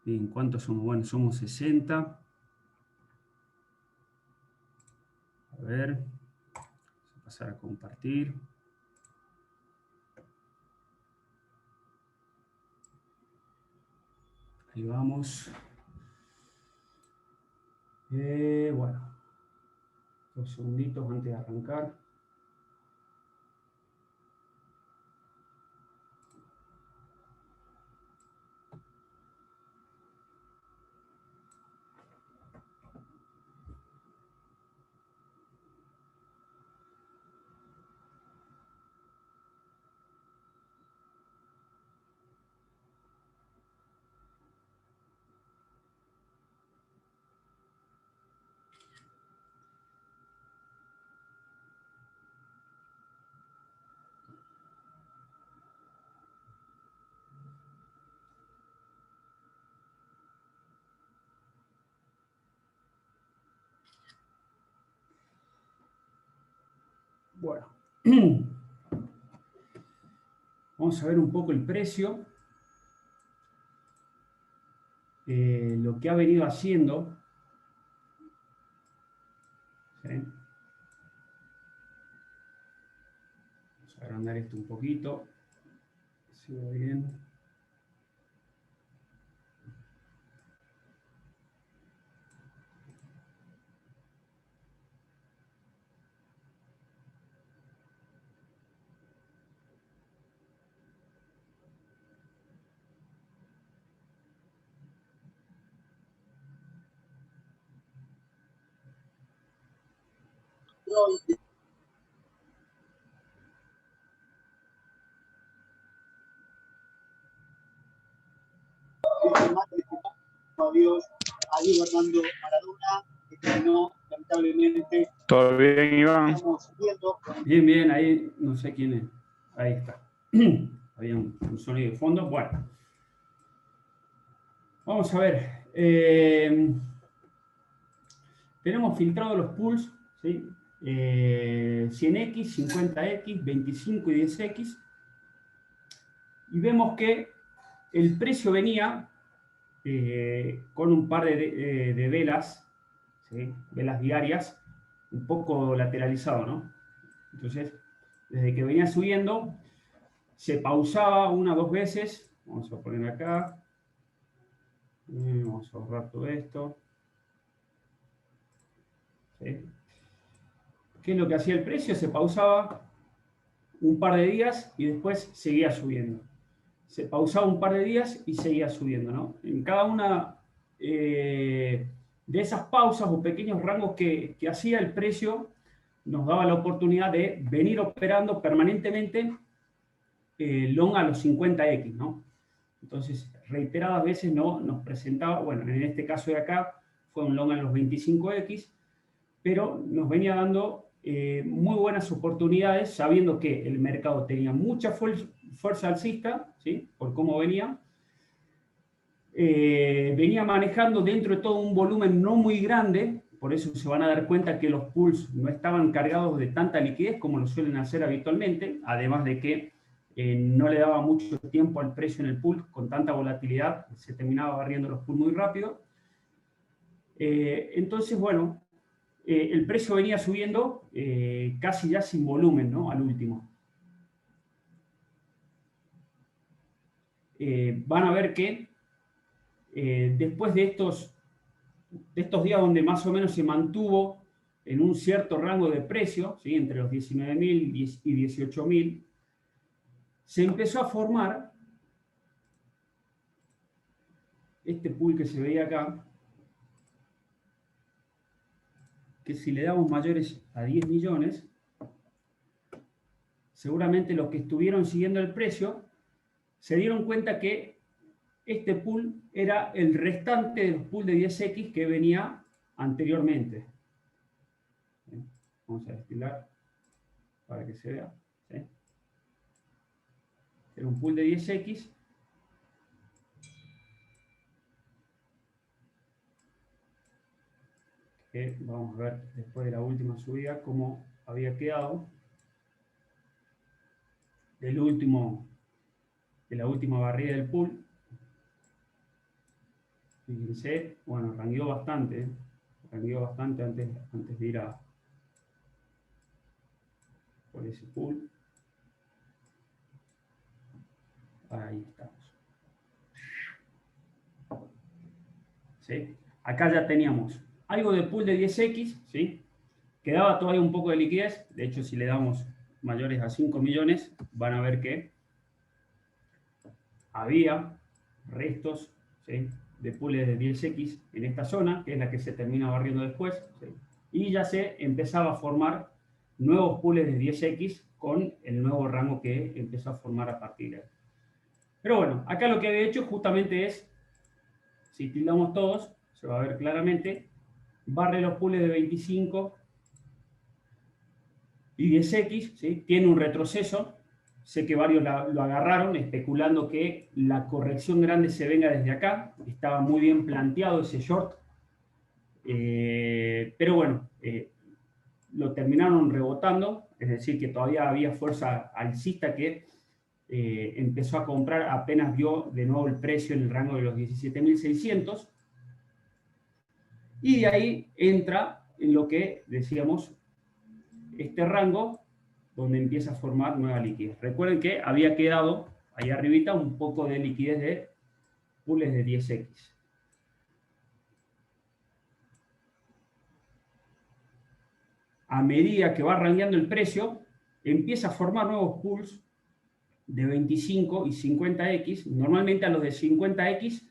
Bien, ¿cuántos somos? Bueno, somos 60. A ver, vamos a pasar a compartir. Ahí vamos. Bueno, 2 segunditos antes de arrancar. Bueno, vamos a ver un poco el precio. Lo que ha venido haciendo. ¿Sí? Vamos a agrandar esto un poquito. Si va bien. Adiós, Diego Armando Maradona, que terminó lamentablemente. ¿Todo bien, Iván? Estamos viendo. Bien, bien, ahí no sé quién es. Ahí está. Había un sonido de fondo. Bueno, vamos a ver. Tenemos filtrado los pools, ¿sí? 100X, 50X, 25 y 10X. Y vemos que el precio venía con un par de velas, ¿sí? Velas diarias, un poco lateralizado, ¿no? Entonces, desde que venía subiendo, se pausaba una o dos veces. Vamos a poner acá. Vamos a ahorrar todo esto. ¿Sí? ¿Qué es lo que hacía el precio? Se pausaba un par de días y después seguía subiendo. Se pausaba un par de días y seguía subiendo, ¿no? En cada una de esas pausas o pequeños rangos que hacía el precio, nos daba la oportunidad de venir operando permanentemente long a los 50X, ¿no? Entonces, reiteradas veces no nos presentaba, bueno, en este caso de acá fue un long a los 25X, pero nos venía dando muy buenas oportunidades, sabiendo que el mercado tenía mucha fuerza alcista, ¿sí? Por cómo venía. Venía manejando dentro de todo un volumen no muy grande, por eso se van a dar cuenta que los pools no estaban cargados de tanta liquidez como lo suelen hacer habitualmente, además de que no le daba mucho tiempo al precio en el pool, con tanta volatilidad, se terminaba barriendo los pools muy rápido. Entonces, bueno, el precio venía subiendo casi ya sin volumen, ¿no? Al último. Van a ver que después de estos días donde más o menos se mantuvo en un cierto rango de precio, ¿sí? Entre los 19.000 y 18.000, se empezó a formar este pool que se veía acá, que si le damos mayores a 10 millones, seguramente los que estuvieron siguiendo el precio se dieron cuenta que este pool era el restante del pool de 10X que venía anteriormente. Vamos a destilar para que se vea. ¿Sí? Era un pool de 10X. Que vamos a ver después de la última subida cómo había quedado. De la última barrida del pool. Fíjense, bueno, rangueó bastante antes de ir a por ese pool. Ahí estamos. ¿Sí? Acá ya teníamos algo de pool de 10X, ¿sí? Quedaba todavía un poco de liquidez. De hecho, si le damos mayores a 5 millones, van a ver que había restos, ¿sí?, de pools de 10X en esta zona, que es la que se termina barriendo después, ¿sí? Y ya se empezaba a formar nuevos pools de 10X con el nuevo rango que empezó a formar a partir de ahí. Pero bueno, acá lo que he hecho justamente es, si tildamos todos, se va a ver claramente, barre los pools de 25 y 10X, ¿sí? Tiene un retroceso. Sé que varios lo agarraron especulando que la corrección grande se venga desde acá. Estaba muy bien planteado ese short. Pero bueno, lo terminaron rebotando. Es decir, que todavía había fuerza alcista que empezó a comprar apenas vio de nuevo el precio en el rango de los 17.600. Y de ahí entra en lo que decíamos, este rango donde empieza a formar nueva liquidez. Recuerden que había quedado ahí arribita un poco de liquidez de pools de 10X. A medida que va rangueando el precio, empieza a formar nuevos pools de 25 y 50X. Normalmente a los de 50X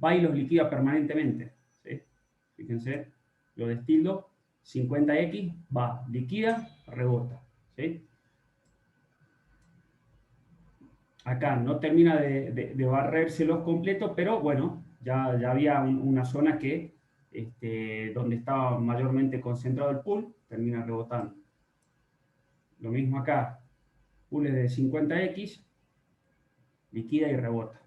va y los liquida permanentemente, ¿sí? Fíjense, lo destildo, 50X va, liquida, rebota, ¿sí? Acá no termina de barrérselos completos, pero bueno, ya había una zona que, donde estaba mayormente concentrado el pool, termina rebotando. Lo mismo acá, pools de 50X, liquida y rebota.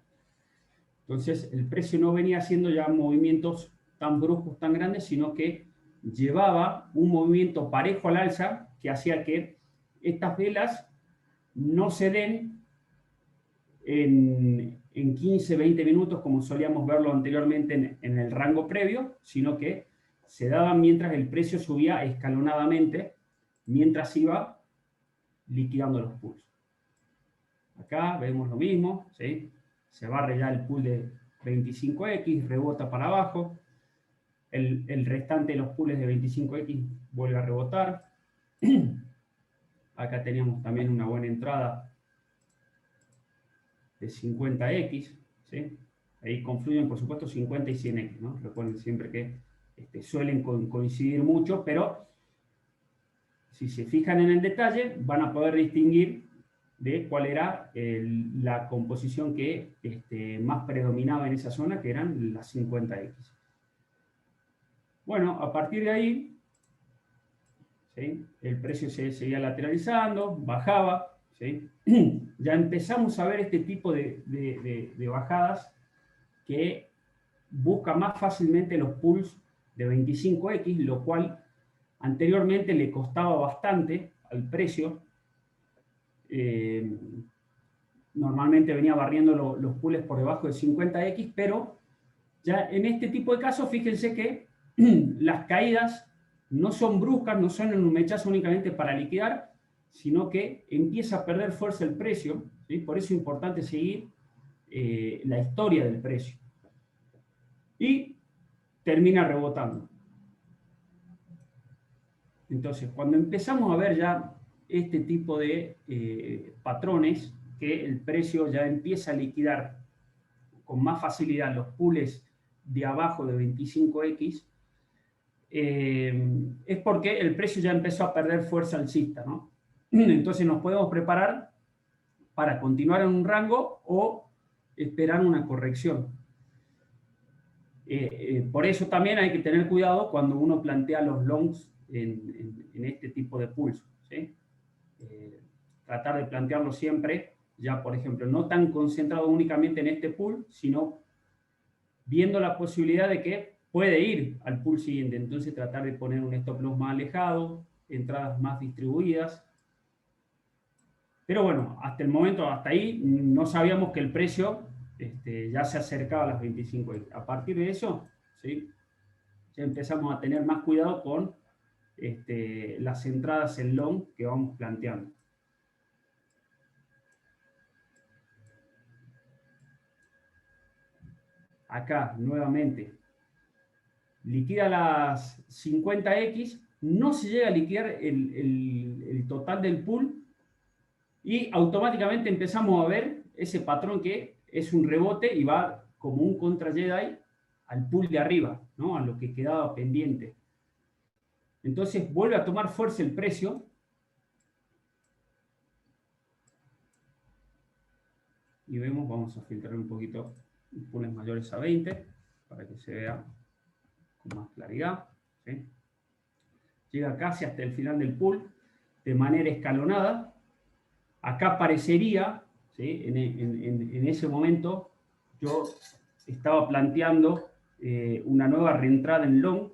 Entonces el precio no venía haciendo ya movimientos tan bruscos, tan grandes, sino que llevaba un movimiento parejo al alza que hacía que estas velas no se den en 15, 20 minutos como solíamos verlo anteriormente en el rango previo, sino que se daban mientras el precio subía escalonadamente, mientras iba liquidando los pools. Acá vemos lo mismo, ¿sí? Se barre ya el pool de 25X, rebota para abajo, el restante de los pools de 25X vuelve a rebotar. Acá teníamos también una buena entrada de 50X, ¿sí? Ahí confluyen, por supuesto, 50 y 100X, ¿no? Recuerden siempre que suelen coincidir mucho, pero si se fijan en el detalle, van a poder distinguir de cuál era la composición que más predominaba en esa zona, que eran las 50X. Bueno, a partir de ahí, ¿sí?, el precio se seguía lateralizando, bajaba, ¿sí? Ya empezamos a ver este tipo de bajadas que busca más fácilmente los pools de 25X, lo cual anteriormente le costaba bastante al precio. Normalmente venía barriendo los pools por debajo de 50X, pero ya en este tipo de casos, fíjense que las caídas no son bruscas, no son en un mechazo únicamente para liquidar, sino que empieza a perder fuerza el precio, ¿sí? Por eso es importante seguir la historia del precio. Y termina rebotando. Entonces, cuando empezamos a ver ya este tipo de patrones, que el precio ya empieza a liquidar con más facilidad los pools de abajo de 25X, es porque el precio ya empezó a perder fuerza alcista, ¿no? Entonces nos podemos preparar para continuar en un rango o esperar una corrección. Por eso también hay que tener cuidado cuando uno plantea los longs en este tipo de pools, ¿sí? Tratar de plantearlo siempre, ya por ejemplo, no tan concentrado únicamente en este pool, sino viendo la posibilidad de que puede ir al pool siguiente. Entonces tratar de poner un stop loss más alejado, entradas más distribuidas. Pero bueno, hasta el momento, hasta ahí, no sabíamos que el precio ya se acercaba a las 25X. A partir de eso, ¿sí? Ya empezamos a tener más cuidado con las entradas en long que vamos planteando. Acá, nuevamente, liquida las 50X, no se llega a liquidar el total del pool y automáticamente empezamos a ver ese patrón que es un rebote y va como un contra Jedi al pool de arriba, ¿no? A lo que quedaba pendiente. Entonces vuelve a tomar fuerza el precio. Y vemos, vamos a filtrar un poquito pools mayores a 20 para que se vea con más claridad. ¿Sí? Llega casi hasta el final del pool de manera escalonada. Acá parecería, ¿sí? En ese momento, yo estaba planteando una nueva reentrada en long,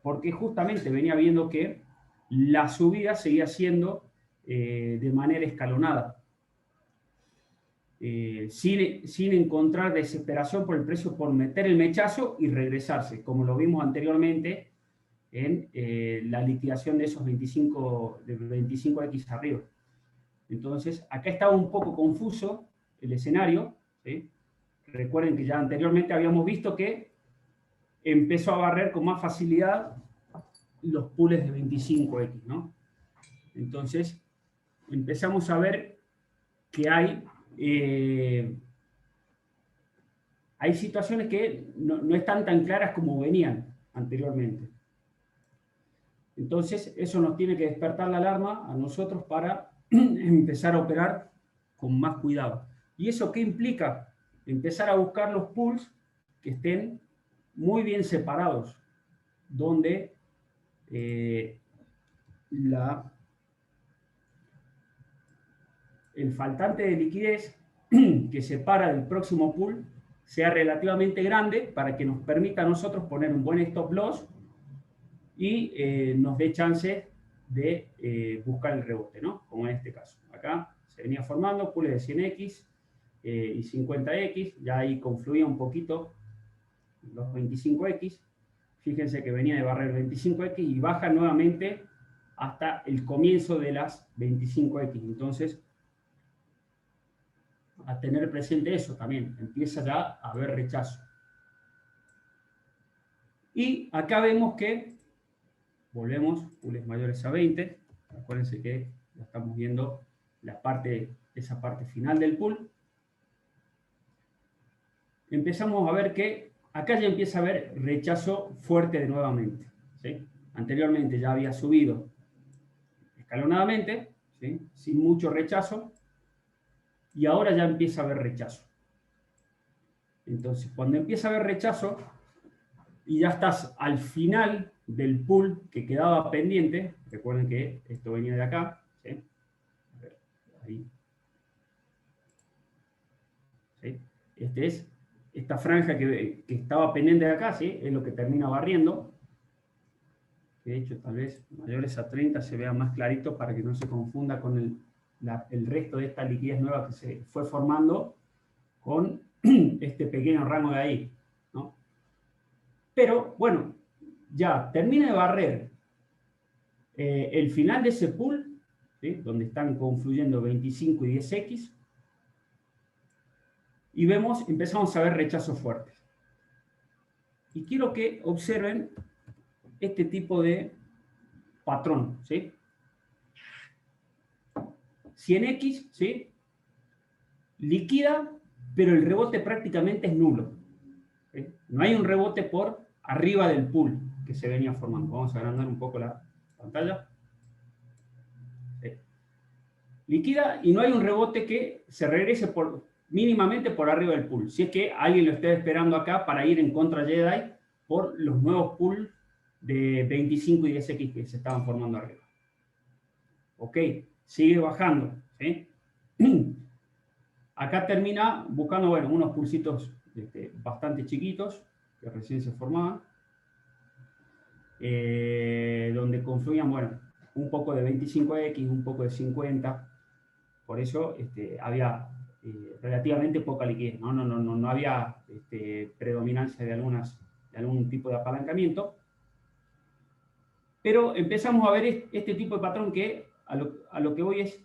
porque justamente venía viendo que la subida seguía siendo de manera escalonada. Sin encontrar desesperación por el precio por meter el mechazo y regresarse, como lo vimos anteriormente en la liquidación de esos 25X arriba. Entonces, acá estaba un poco confuso el escenario, ¿sí? Recuerden que ya anteriormente habíamos visto que empezó a barrer con más facilidad los pools de 25X, ¿no? Entonces, empezamos a ver que hay situaciones que no están tan claras como venían anteriormente. Entonces, eso nos tiene que despertar la alarma a nosotros para empezar a operar con más cuidado. ¿Y eso qué implica? Empezar a buscar los pools que estén muy bien separados, donde el faltante de liquidez que separa del próximo pool sea relativamente grande para que nos permita a nosotros poner un buen stop loss y nos dé chance de buscar el rebote, ¿no? Como en este caso. Acá se venía formando pools de 100X y 50X, ya ahí confluía un poquito los 25X. Fíjense que venía de barrer 25X y baja nuevamente hasta el comienzo de las 25X. Entonces, a tener presente eso también, empieza ya a haber rechazo. Y acá vemos que volvemos, pools mayores a 20, acuérdense que ya estamos viendo esa parte final del pool. Empezamos a ver que acá ya empieza a haber rechazo fuerte de nuevamente, ¿sí? Anteriormente ya había subido escalonadamente, ¿sí? Sin mucho rechazo, y ahora ya empieza a haber rechazo. Entonces, cuando empieza a haber rechazo y ya estás al final del pool que quedaba pendiente, recuerden que esto venía de acá, ¿sí? A ver, ahí. ¿Sí? Esta franja que estaba pendiente de acá, ¿sí? Es lo que termina barriendo. De hecho, tal vez mayores a 30 se vea más clarito para que no se confunda con el resto de esta liquidez nueva que se fue formando con este pequeño rango de ahí, ¿no? Pero, bueno, ya termina de barrer el final de ese pool, ¿sí? Donde están confluyendo 25 y 10X, y empezamos a ver rechazos fuertes. Y quiero que observen este tipo de patrón, ¿sí? 100X, ¿sí? Liquida, pero el rebote prácticamente es nulo, ¿sí? No hay un rebote por arriba del pool que se venía formando. Vamos a agrandar un poco la pantalla. ¿Sí? Liquida y no hay un rebote que se regrese mínimamente por arriba del pool. Si es que alguien lo esté esperando acá para ir en contra Jedi por los nuevos pools de 25 y 10X que se estaban formando arriba. Ok, sigue bajando, ¿sí? Acá termina buscando, bueno, unos pulsitos bastante chiquitos que recién se formaban, donde confluían, bueno, un poco de 25X, un poco de 50. Por eso había relativamente poca liquidez, no había predominancia de algún tipo de apalancamiento. Pero empezamos a ver este tipo de patrón que a lo que voy es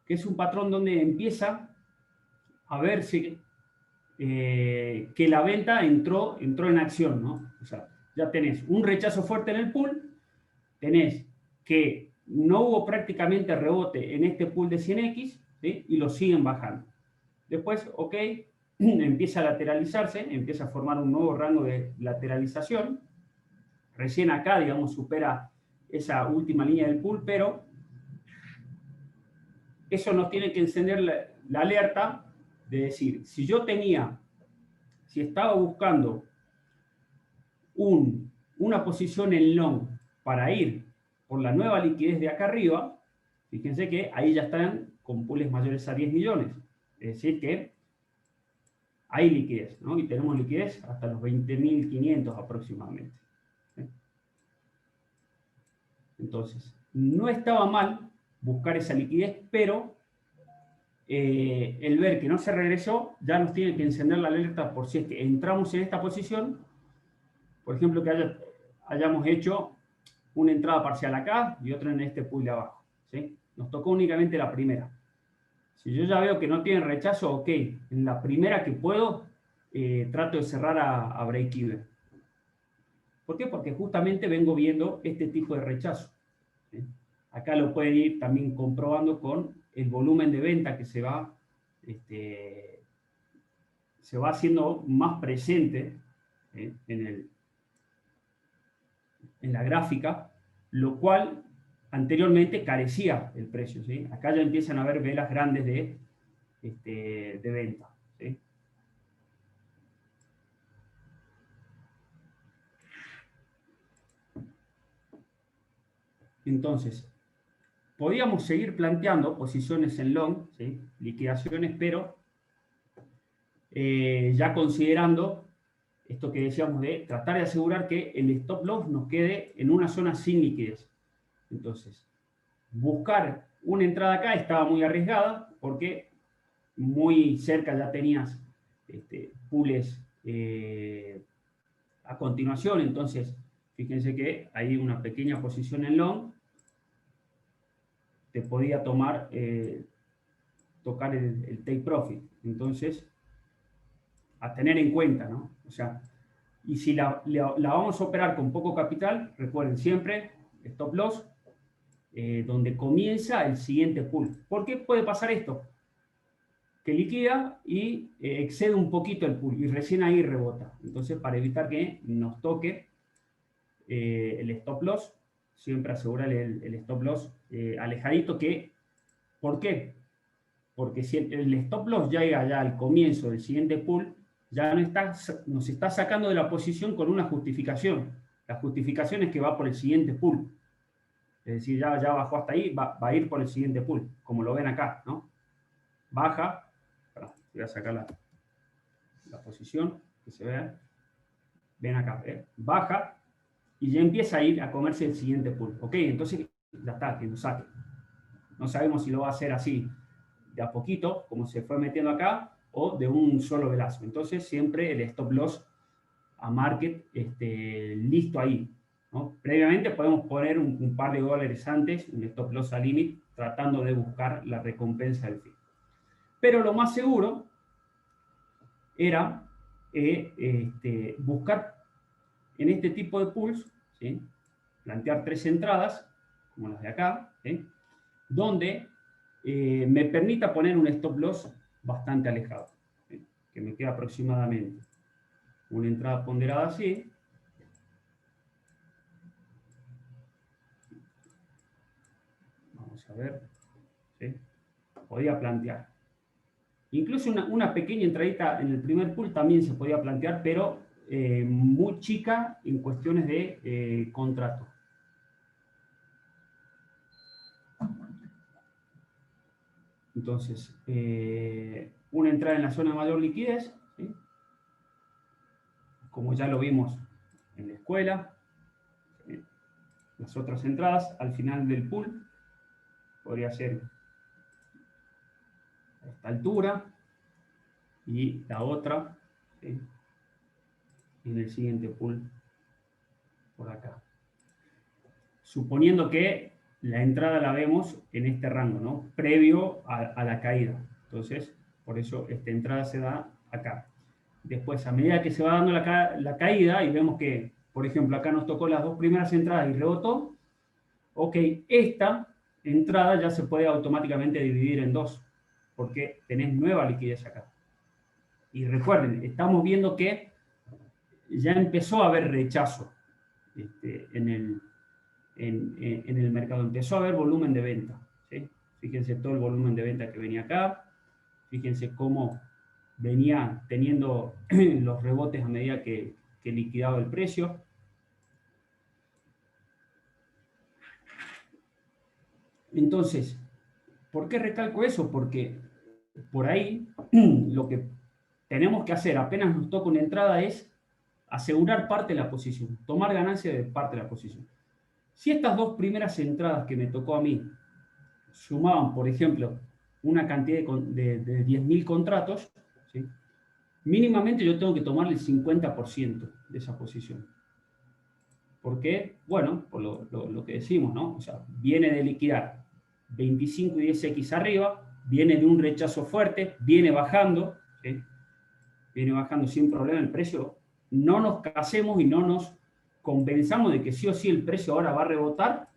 que es un patrón donde empieza a verse que la venta entró en acción, ¿no? O sea, ya tenés un rechazo fuerte en el pool, tenés que no hubo prácticamente rebote en este pool de 100X, ¿sí? Y lo siguen bajando. Después, ok, empieza a lateralizarse, empieza a formar un nuevo rango de lateralización. Recién acá, digamos, supera esa última línea del pool, pero eso nos tiene que encender la alerta de decir, si estaba buscando una posición en long para ir por la nueva liquidez de acá arriba, fíjense que ahí ya están con pools mayores a 10 millones. Es decir que hay liquidez, ¿no? Y tenemos liquidez hasta los 20.500 aproximadamente. Entonces, no estaba mal buscar esa liquidez, pero el ver que no se regresó ya nos tiene que encender la alerta por si es que entramos en esta posición, por ejemplo, que hayamos hecho una entrada parcial acá y otra en este pool de abajo, ¿sí? Nos tocó únicamente la primera. Si yo ya veo que no tiene rechazo, ok, en la primera que puedo, trato de cerrar a break-even. ¿Por qué? Porque justamente vengo viendo este tipo de rechazo, ¿sí? Acá lo pueden ir también comprobando con el volumen de venta que se va haciendo más presente, ¿sí? en la gráfica, lo cual anteriormente carecía el precio, ¿sí? Acá ya empiezan a haber velas grandes de venta, ¿sí? Entonces, podíamos seguir planteando posiciones en long, ¿sí? Liquidaciones, pero ya considerando esto que decíamos de tratar de asegurar que el stop loss nos quede en una zona sin liquidez. Entonces, buscar una entrada acá estaba muy arriesgada porque muy cerca ya tenías pools a continuación. Entonces, fíjense que hay una pequeña posición en long te podía tocar el take profit. Entonces, a tener en cuenta, ¿no? O sea, y si la vamos a operar con poco capital, recuerden siempre, stop loss, donde comienza el siguiente pool. ¿Por qué puede pasar esto? Que liquida y excede un poquito el pool y recién ahí rebota. Entonces, para evitar que nos toque el stop loss, siempre asegurar el stop loss alejadito. ¿Por qué? Porque si el stop loss llega ya al comienzo del siguiente pool, ya nos está sacando de la posición con una justificación. La justificación es que va por el siguiente pool. Es decir, ya bajó hasta ahí, va a ir por el siguiente pool, como lo ven acá, ¿no? Baja, voy a sacar la posición, que se vea. Ven acá, baja y ya empieza a ir a comerse el siguiente pool. Ok, entonces ya está, que nos saque. No sabemos si lo va a hacer así de a poquito, como se fue metiendo acá, o de un solo velazo. Entonces siempre el stop loss a market listo ahí, ¿no? Previamente podemos poner un par de dólares antes, un stop loss a limit, tratando de buscar la recompensa del fin. Pero lo más seguro era buscar en este tipo de pools, ¿sí? Plantear 3 entradas, como las de acá, ¿sí? Donde me permita poner un stop loss bastante alejado, ¿sí? Que me queda aproximadamente una entrada ponderada así. Vamos a ver, ¿sí? Podía plantear. Incluso una pequeña entradita en el primer pool también se podía plantear, pero muy chica en cuestiones de contrato. Entonces, una entrada en la zona de mayor liquidez, ¿sí? Como ya lo vimos en la escuela, ¿sí? Las otras entradas al final del pool podría ser esta altura y la otra, ¿sí?, en el siguiente pool por acá. Suponiendo que la entrada la vemos en este rango, ¿no?, previo a la caída. Entonces, por eso esta entrada se da acá. Después, a medida que se va dando la caída y vemos que, por ejemplo, acá nos tocó las dos primeras entradas y rebotó, ok, esta entrada ya se puede automáticamente dividir en dos, porque tenés nueva liquidez acá. Y recuerden, estamos viendo que ya empezó a haber rechazo en el mercado. Empezó a haber volumen de venta, ¿sí? Fíjense todo el volumen de venta que venía acá. Fíjense cómo venía teniendo los rebotes a medida que liquidaba el precio. Entonces, ¿por qué recalco eso? Porque por ahí lo que tenemos que hacer apenas nos toca una entrada es asegurar parte de la posición, tomar ganancia de parte de la posición. Si estas dos primeras entradas que me tocó a mí sumaban, por ejemplo, una cantidad de 10.000 contratos, ¿sí?, mínimamente yo tengo que tomarle el 50% de esa posición. ¿Por qué? Bueno, por lo que decimos, ¿no? O sea, viene de liquidar 25 y 10X arriba, viene de un rechazo fuerte, viene bajando, ¿sí?, viene bajando sin problema el precio. No nos casemos y no nos convenzamos de que sí o sí el precio ahora va a rebotar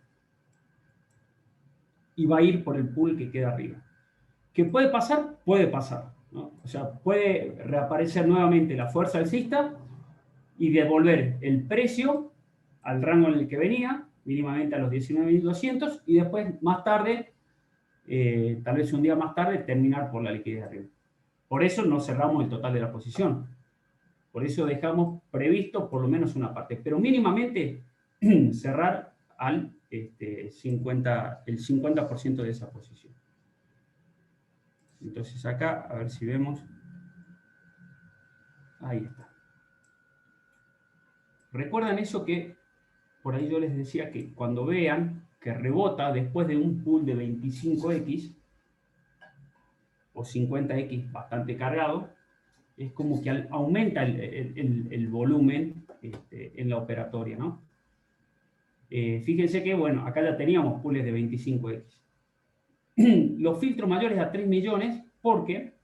y va a ir por el pool que queda arriba. ¿Qué puede pasar? Puede pasar, ¿no? O sea, puede reaparecer nuevamente la fuerza alcista y devolver el precio al rango en el que venía, mínimamente a los 19.200, y después, más tarde, tal vez un día más tarde, terminar por la liquidez arriba. Por eso no cerramos el total de la posición. Por eso dejamos previsto por lo menos una parte. Pero mínimamente cerrar al el 50% de esa posición. Entonces acá, a ver si vemos. Ahí está. ¿Recuerdan eso que por ahí yo les decía que cuando vean que rebota después de un pool de 25X o 50X bastante cargado, es como que aumenta el volumen en la operatoria, ¿no? Fíjense que, bueno, acá ya teníamos pools de 25X. Los filtros mayores a 3 millones, porque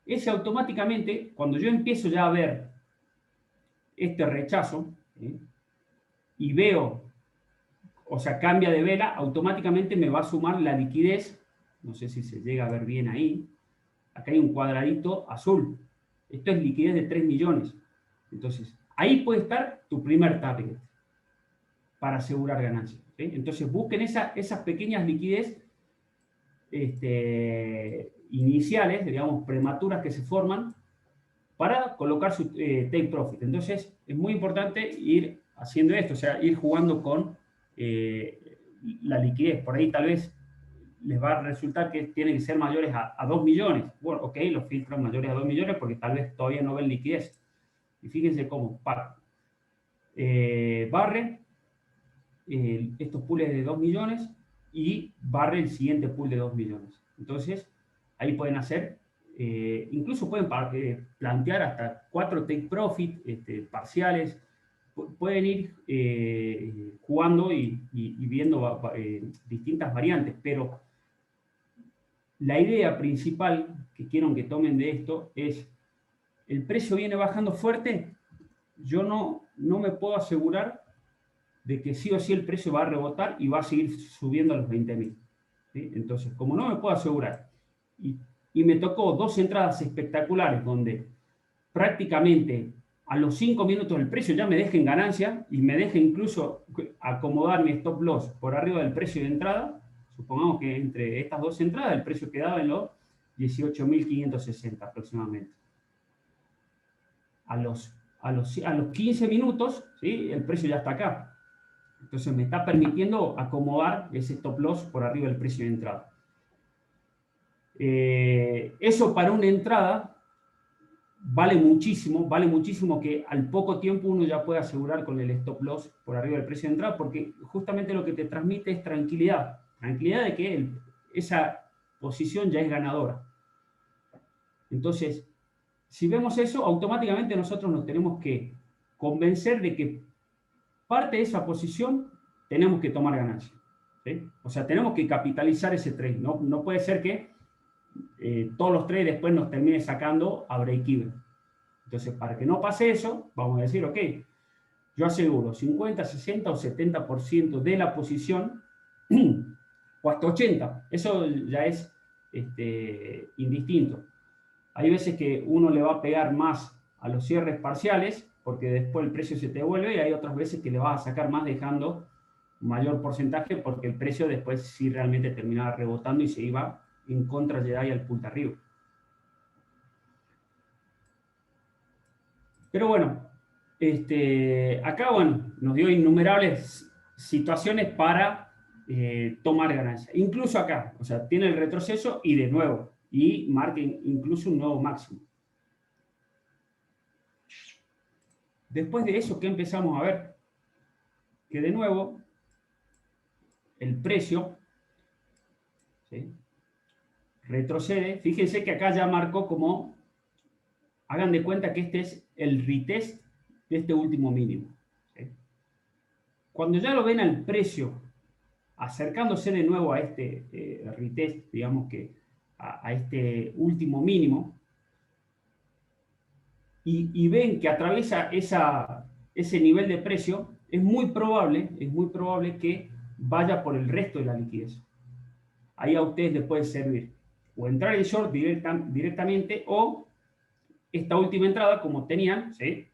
ese automáticamente, cuando yo empiezo ya a ver este rechazo, ¿sí?, y veo, o sea, cambia de vela, automáticamente me va a sumar la liquidez. No sé si se llega a ver bien ahí. Acá hay un cuadradito azul. Esto es liquidez de 3 millones. Entonces, ahí puede estar tu primer target para asegurar ganancias, ¿sí? Entonces, busquen esas pequeñas liquidez iniciales, digamos, prematuras que se forman para colocar su take profit. Entonces, es muy importante ir haciendo esto, o sea, ir jugando con la liquidez. Por ahí tal vez les va a resultar que tienen que ser mayores a 2 millones. Bueno, ok, los filtran mayores a 2 millones porque tal vez todavía no ven liquidez. Y fíjense cómo barre estos pools de 2 millones y barre el siguiente pool de 2 millones. Entonces, ahí pueden hacer, incluso pueden plantear hasta 4 take profit parciales. Pueden ir jugando y viendo distintas variantes, pero la idea principal que quiero que tomen de esto es: el precio viene bajando fuerte, yo no me puedo asegurar de que sí o sí el precio va a rebotar y va a seguir subiendo a los 20.000, ¿sí? Entonces, como no me puedo asegurar, y me tocó dos entradas espectaculares donde prácticamente a los 5 minutos el precio ya me deja en ganancia y me deja incluso acomodar mi stop loss por arriba del precio de entrada. Supongamos que entre estas dos entradas el precio quedaba en los 18.560 aproximadamente. A los 15 minutos, ¿sí?, el precio ya está acá. Entonces me está permitiendo acomodar ese stop loss por arriba del precio de entrada. Eso para una entrada vale muchísimo que al poco tiempo uno ya pueda asegurar con el stop loss por arriba del precio de entrada, porque justamente lo que te transmite es tranquilidad de que esa posición ya es ganadora. Entonces, si vemos eso, automáticamente nosotros nos tenemos que convencer de que parte de esa posición tenemos que tomar ganancia. ¿Sí? O sea, tenemos que capitalizar ese trade. No puede ser que todos los trades después nos termine sacando a break-even. Entonces, para que no pase eso, vamos a decir, ok, yo aseguro 50, 60 o 70% de la posición o hasta 80. Eso ya es indistinto. Hay veces que uno le va a pegar más a los cierres parciales porque después el precio se te devuelve, y hay otras veces que le vas a sacar más dejando mayor porcentaje porque el precio después sí realmente terminaba rebotando y se iba en contra de ahí al punto arriba. Pero bueno, acá bueno, nos dio innumerables situaciones para tomar ganancia. Incluso acá, o sea, tiene el retroceso y de nuevo, y marca incluso un nuevo máximo. Después de eso, ¿qué empezamos a ver? Que de nuevo, el precio, ¿sí?, retrocede. Fíjense que acá ya marcó como, hagan de cuenta que este es el retest de este último mínimo. ¿Sí? Cuando ya lo ven al precio acercándose de nuevo a este retest, digamos que a este último mínimo, y ven que atraviesa ese nivel de precio, es muy probable que vaya por el resto de la liquidez. Ahí a ustedes les puede servir o entrar en short directamente, o esta última entrada como tenían, ¿sí?,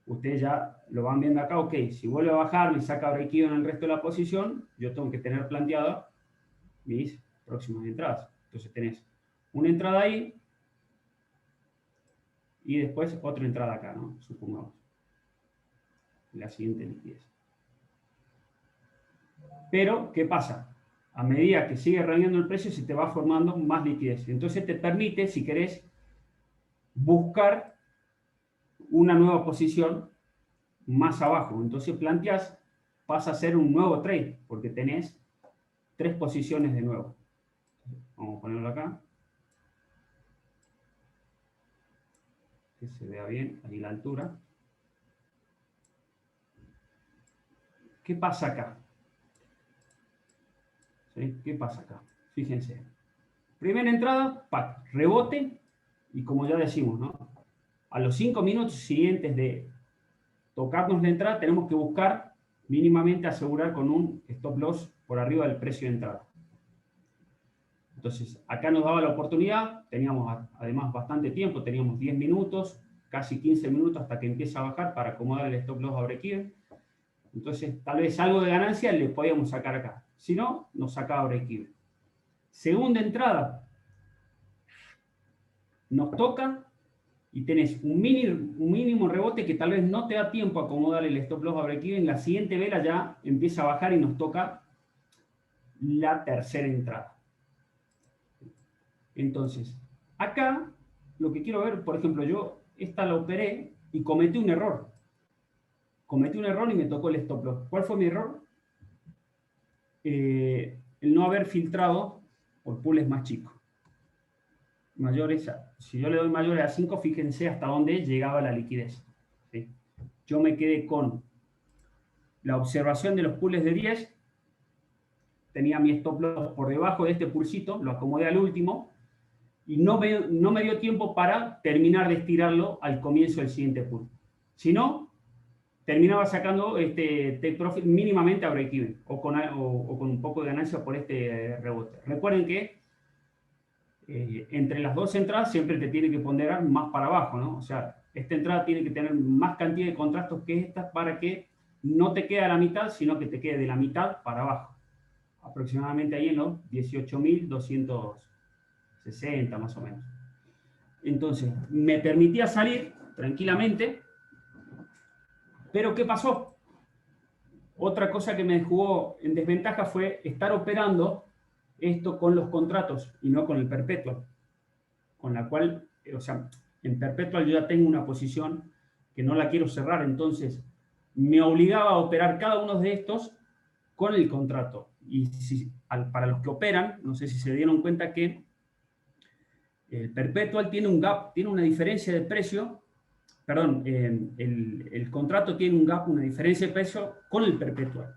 ustedes ya lo van viendo acá, ok, si vuelve a bajar, me saca break-even en el resto de la posición, yo tengo que tener planteada mis próximas entradas. Entonces tenés una entrada ahí y después otra entrada acá, ¿no? Supongamos. La siguiente liquidez. Pero, ¿qué pasa? A medida que sigue rankeando el precio, se te va formando más liquidez. Entonces te permite, si querés, buscar una nueva posición más abajo. Entonces planteas, pasa a ser un nuevo trade, porque tenés 3 posiciones de nuevo. Vamos a ponerlo acá. Que se vea bien, ahí la altura. ¿Qué pasa acá? ¿Sí? ¿Qué pasa acá? Fíjense. Primera entrada, rebote, y como ya decimos, ¿no?, a los 5 minutos siguientes de tocarnos la entrada, tenemos que buscar mínimamente asegurar con un stop loss por arriba del precio de entrada. Entonces, acá nos daba la oportunidad, teníamos además bastante tiempo, teníamos 10 minutos, casi 15 minutos hasta que empieza a bajar para acomodar el stop loss a break-even. Entonces, tal vez algo de ganancia le podíamos sacar acá. Si no, nos sacaba break-even. Segunda entrada, nos toca y tenés un mínimo rebote que tal vez no te da tiempo a acomodar el stop loss a break-even. La siguiente vela ya empieza a bajar y nos toca la tercera entrada. Entonces, acá lo que quiero ver, por ejemplo, yo esta la operé y cometí un error. Cometí un error y me tocó el stop loss. ¿Cuál fue mi error? El no haber filtrado por pools más chicos. Mayores si yo le doy mayores a 5, fíjense hasta dónde llegaba la liquidez. ¿Sí? Yo me quedé con la observación de los pools de 10, tenía mi stop loss por debajo de este pulsito, lo acomodé al último, y no me dio tiempo para terminar de estirarlo al comienzo del siguiente pool. Si no, terminaba sacando take profit mínimamente a break-even o con un poco de ganancia por este rebote. Recuerden que entre las dos entradas siempre te tiene que ponderar más para abajo, ¿no? O sea, esta entrada tiene que tener más cantidad de contratos que esta para que no te quede a la mitad, sino que te quede de la mitad para abajo. Aproximadamente ahí en los 18.260 más o menos. Entonces, me permitía salir tranquilamente, pero ¿qué pasó? Otra cosa que me jugó en desventaja fue estar operando esto con los contratos y no con el perpetual, con la cual, o sea, en perpetual yo ya tengo una posición que no la quiero cerrar, entonces me obligaba a operar cada uno de estos con el contrato. Y para los que operan, no sé si se dieron cuenta que El perpetual tiene un gap, tiene una diferencia de precio, perdón, el contrato tiene un gap, una diferencia de precio con el perpetual,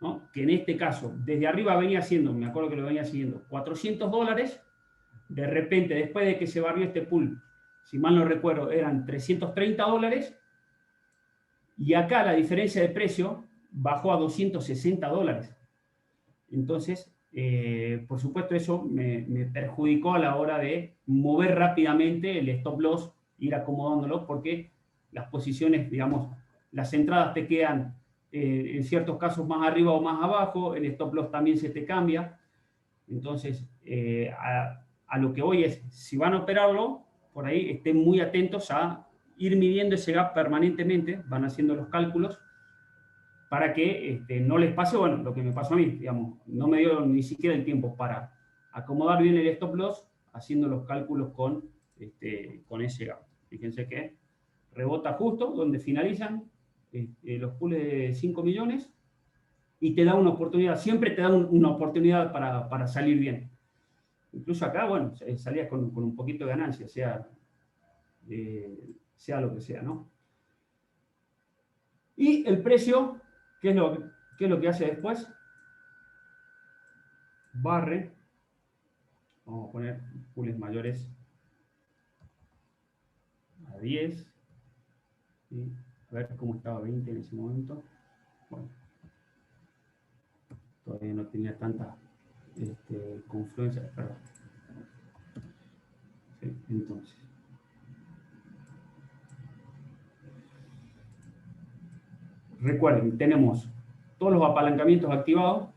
¿no? Que en este caso, desde arriba venía siendo, me acuerdo que lo venía siguiendo, $400, de repente, después de que se barrió este pool, si mal no recuerdo, eran $330, y acá la diferencia de precio bajó a $260. Entonces, por supuesto, eso me perjudicó a la hora de mover rápidamente el stop loss, ir acomodándolo, porque las posiciones, digamos, las entradas te quedan en ciertos casos más arriba o más abajo, el stop loss también se te cambia. Entonces, a lo que voy es, si van a operarlo, por ahí estén muy atentos a ir midiendo ese gap permanentemente, van haciendo los cálculos, para que no les pase, bueno, lo que me pasó a mí, digamos, no me dio ni siquiera el tiempo para acomodar bien el stop loss, haciendo los cálculos con ese gap. Fíjense que rebota justo donde finalizan los pools de 5 millones y te da una oportunidad, siempre te da una oportunidad para salir bien. Incluso acá, bueno, salías con un poquito de ganancia, sea lo que sea, ¿no? Y el precio, ¿qué es lo que hace después? Barre. Vamos a poner pools mayores a 10. ¿Sí? A ver cómo estaba 20 en ese momento. Bueno, todavía no tenía tanta confluencia. Perdón. Sí, entonces. Recuerden, tenemos todos los apalancamientos activados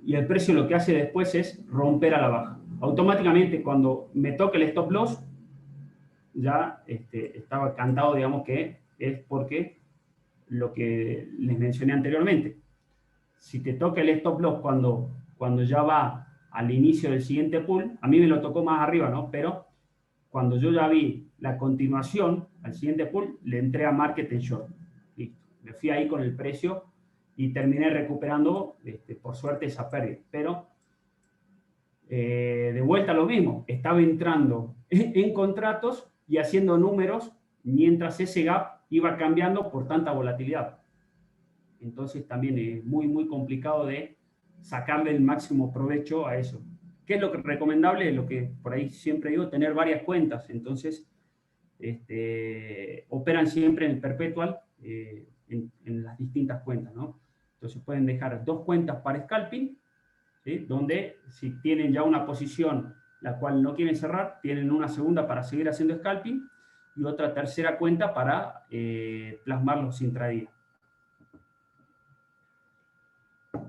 y el precio lo que hace después es romper a la baja. Automáticamente, cuando me toque el stop loss, ya estaba cantado, digamos, que es porque lo que les mencioné anteriormente. Si te toca el stop loss cuando ya va al inicio del siguiente pool, a mí me lo tocó más arriba, ¿no? Pero cuando yo ya vi la continuación al siguiente pool, le entré a market and short. Listo. Me fui ahí con el precio y terminé recuperando, por suerte, esa pérdida. Pero de vuelta lo mismo, estaba entrando en contratos y haciendo números mientras ese gap iba cambiando por tanta volatilidad. Entonces también es muy, muy complicado de sacarle el máximo provecho a eso. ¿Qué es lo que recomendable? Lo que por ahí siempre digo, tener varias cuentas. Entonces, operan siempre en el perpetual, en las distintas cuentas, ¿no? Entonces pueden dejar 2 cuentas para scalping, ¿sí? Donde si tienen ya una posición la cual no quieren cerrar, tienen una segunda para seguir haciendo scalping y otra tercera cuenta para plasmar los intradía.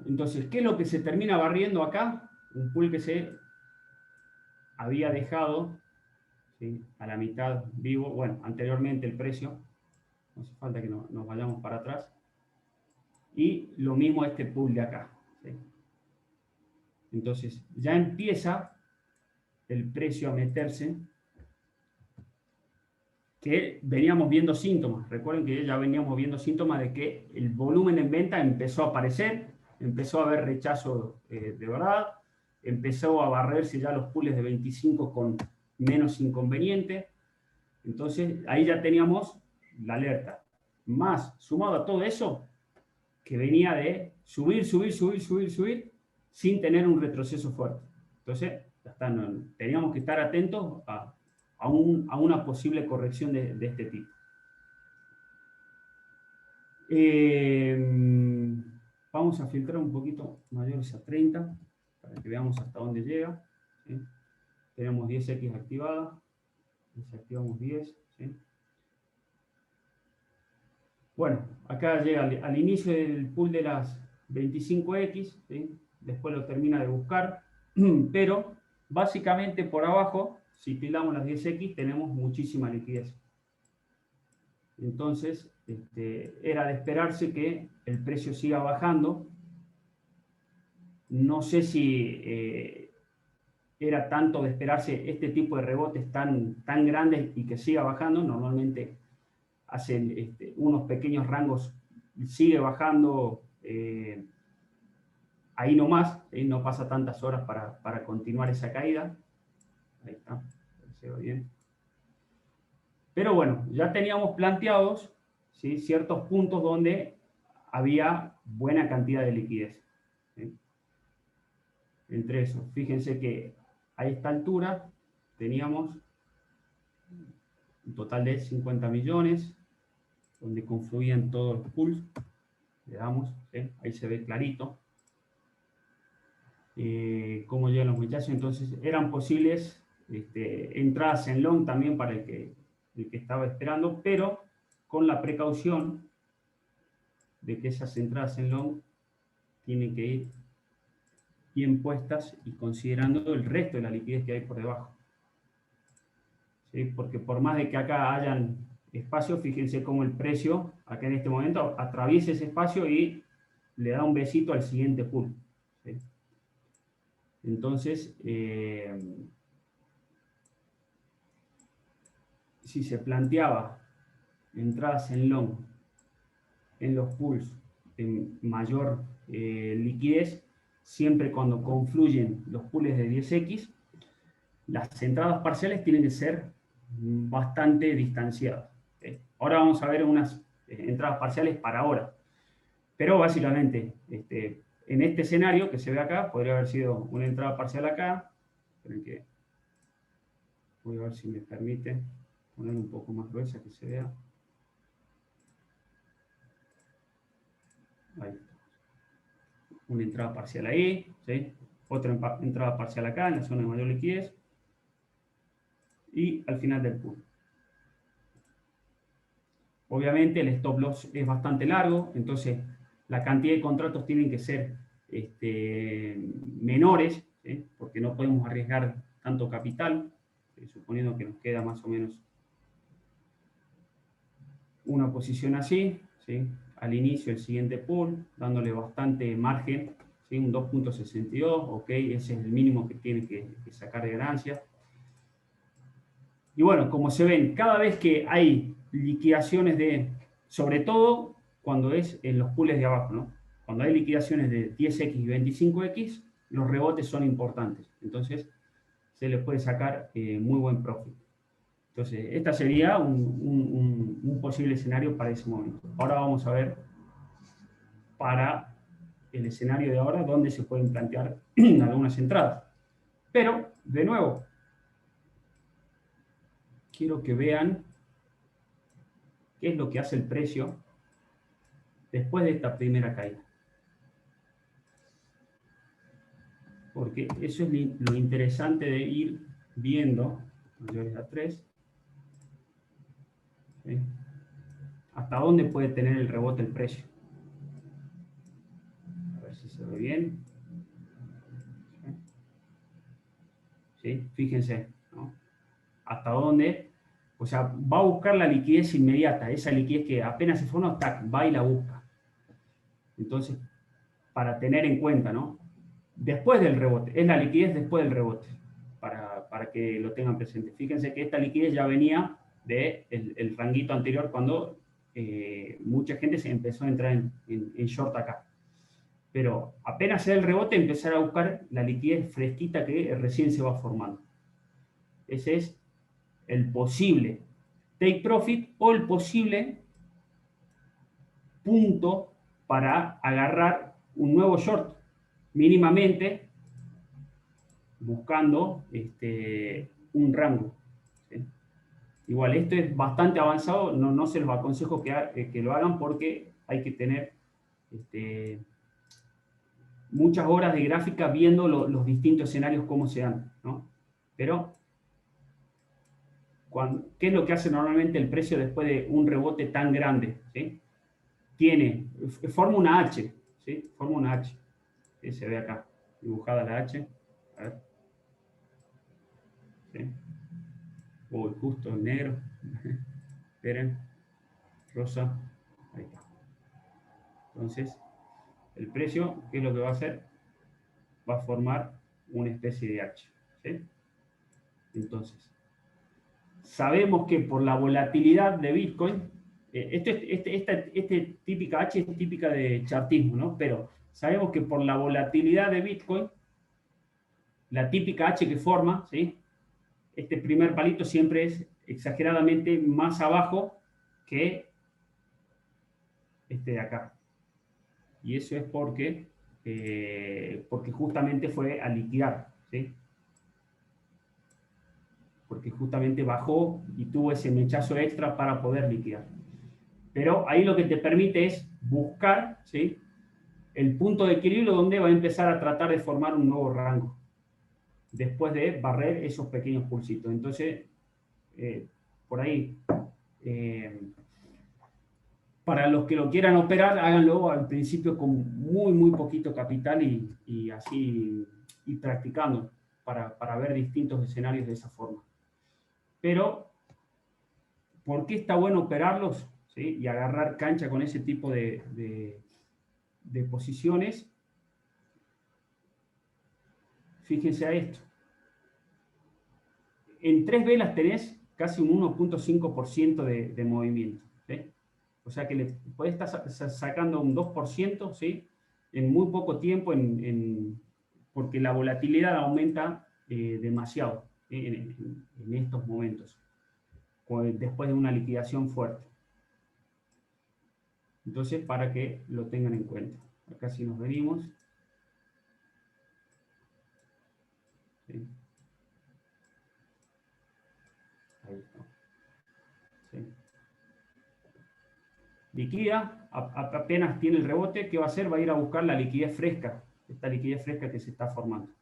Entonces, ¿qué es lo que se termina barriendo acá? Un pool que se había dejado, ¿sí?, a la mitad vivo. Bueno, anteriormente el precio, no hace falta que nos vayamos para atrás. Y lo mismo este pool de acá, ¿sí? Entonces, ya empieza el precio a meterse, que veníamos viendo síntomas. Recuerden que ya veníamos viendo síntomas de que el volumen en venta empezó a aparecer, empezó a haber rechazo de verdad, empezó a barrerse ya los pools de 25 con menos inconveniente. Entonces, ahí ya teníamos la alerta. Más, sumado a todo eso, que venía de subir, sin tener un retroceso fuerte. Entonces, teníamos que estar atentos a una posible corrección de este tipo. Vamos a filtrar un poquito mayores a 30 para que veamos hasta dónde llega, ¿sí? Tenemos 10X activada, desactivamos 10, ¿sí? Bueno, acá llega al inicio del pool de las 25X, ¿sí? Después lo termina de buscar, pero básicamente por abajo, si tildamos las 10X, tenemos muchísima liquidez. Entonces, era de esperarse que el precio siga bajando. No sé si era tanto de esperarse este tipo de rebotes tan grandes y que siga bajando. Normalmente hacen unos pequeños rangos, sigue bajando ahí nomás, no pasa tantas horas para continuar esa caída. Ahí está. se ve bien. Pero bueno, ya teníamos planteados, ¿sí?, ciertos puntos donde había buena cantidad de liquidez, ¿sí? Entre esos, fíjense que a esta altura teníamos un total de 50 millones, donde confluían todos los pools. Le damos, ¿sí?, ahí se ve clarito cómo llegan los muchachos. Entonces eran posibles entradas en long también para el que estaba esperando, pero con la precaución de que esas entradas en long tienen que ir bien puestas y considerando el resto de la liquidez que hay por debajo, ¿sí? Porque por más de que acá hayan espacio, fíjense cómo el precio acá en este momento atraviesa ese espacio y le da un besito al siguiente pool, ¿sí? Entonces, si se planteaba entradas en long en los pools en mayor liquidez, siempre cuando confluyen los pools de 10X, las entradas parciales tienen que ser bastante distanciadas, ¿sí? Ahora vamos a ver unas entradas parciales para ahora, pero básicamente en este escenario que se ve acá, podría haber sido una entrada parcial acá. Esperen que voy a ver si me permite poner un poco más gruesa que se vea. Ahí está. Una entrada parcial ahí, ¿sí? Otra entrada parcial acá, en la zona de mayor liquidez, y al final del pool. Obviamente el stop loss es bastante largo, entonces la cantidad de contratos tienen que ser menores, ¿sí?, porque no podemos arriesgar tanto capital, ¿sí?, suponiendo que nos queda más o menos una posición así, ¿sí?, al inicio del siguiente pool, dándole bastante margen, ¿sí?, un 2.62, ok, ese es el mínimo que tiene que sacar de ganancia. Y bueno, como se ven, cada vez que hay liquidaciones sobre todo cuando es en los pools de abajo, ¿no? Cuando hay liquidaciones de 10X y 25X, los rebotes son importantes. Entonces, se les puede sacar muy buen profit. Entonces, esta sería un posible escenario para ese momento. Ahora vamos a ver para el escenario de ahora dónde se pueden plantear algunas entradas. Pero, de nuevo, quiero que vean qué es lo que hace el precio después de esta primera caída. Porque eso es lo interesante de ir viendo mayores a 3, ¿sí?, hasta dónde puede tener el rebote el precio. A ver si se ve bien. ¿Sí? Fíjense, ¿no?, hasta dónde, o sea, va a buscar la liquidez inmediata, esa liquidez que apenas se forma, va y la busca. Entonces, para tener en cuenta, ¿no?, después del rebote, es la liquidez después del rebote, para que lo tengan presente. Fíjense que esta liquidez ya venía del ranguito anterior cuando mucha gente se empezó a entrar en short acá. Pero apenas se da el rebote, empezar a buscar la liquidez fresquita que recién se va formando. Ese es el posible take profit o el posible punto para agarrar un nuevo short, mínimamente buscando un rango, ¿sí? Igual, esto es bastante avanzado, no se los aconsejo que lo hagan porque hay que tener muchas horas de gráfica viendo los distintos escenarios cómo se dan, ¿no? Pero, ¿qué es lo que hace normalmente el precio después de un rebote tan grande? ¿Sí? Forma una H, ¿sí? Forma una H, que se ve acá, dibujada la H. A ver. ¿Sí? Uy, justo en negro. Esperen. Rosa. Ahí está. Entonces, el precio, ¿qué es lo que va a hacer? Va a formar una especie de H, ¿sí? Entonces, sabemos que por la volatilidad de Bitcoin, esta típica H es típica de chartismo, ¿no? Pero sabemos que por la volatilidad de Bitcoin, la típica H que forma, ¿sí?, este primer palito siempre es exageradamente más abajo que este de acá. Y eso es porque justamente fue a liquidar, ¿sí? Porque justamente bajó y tuvo ese mechazo extra para poder liquidar. Pero ahí lo que te permite es buscar, ¿sí?, el punto de equilibrio donde va a empezar a tratar de formar un nuevo rango, después de barrer esos pequeños pulsitos. Entonces, por ahí, para los que lo quieran operar, háganlo al principio con muy poquito capital y así ir practicando para ver distintos escenarios de esa forma. Pero, ¿por qué está bueno operarlos? ¿Sí? Y agarrar cancha con ese tipo de posiciones. Fíjense a esto. En 3 velas tenés casi un 1.5% de movimiento, ¿sí? O sea que le podés estar sacando un 2%, ¿sí?, en muy poco tiempo, porque la volatilidad aumenta demasiado, ¿sí?, en estos momentos, después de una liquidación fuerte. Entonces, para que lo tengan en cuenta. Acá si nos venimos, ¿sí?, ahí está. ¿Sí? Liquida, apenas tiene el rebote, ¿qué va a hacer? Va a ir a buscar la liquidez fresca, esta liquidez fresca que se está formando.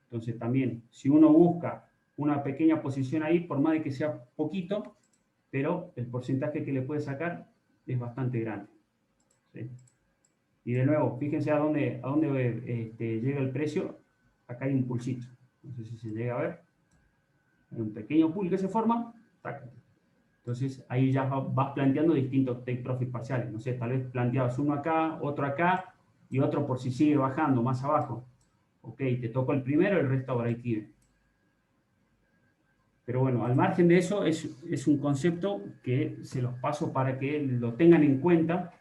Entonces también, si uno busca una pequeña posición ahí, por más de que sea poquito, pero el porcentaje que le puede sacar es bastante grande, ¿sí? Y de nuevo, fíjense a dónde llega el precio. Acá hay un pulsito, no sé si se llega a ver. Hay un pequeño pool que se forma. ¡Tac! Entonces ahí ya vas planteando distintos take profit parciales. No sé, tal vez planteabas uno acá, otro acá y otro por si sigue bajando más abajo. Ok, te tocó el primero, el resto break even. Pero bueno, al margen de eso, es un concepto que se los paso para que lo tengan en cuenta,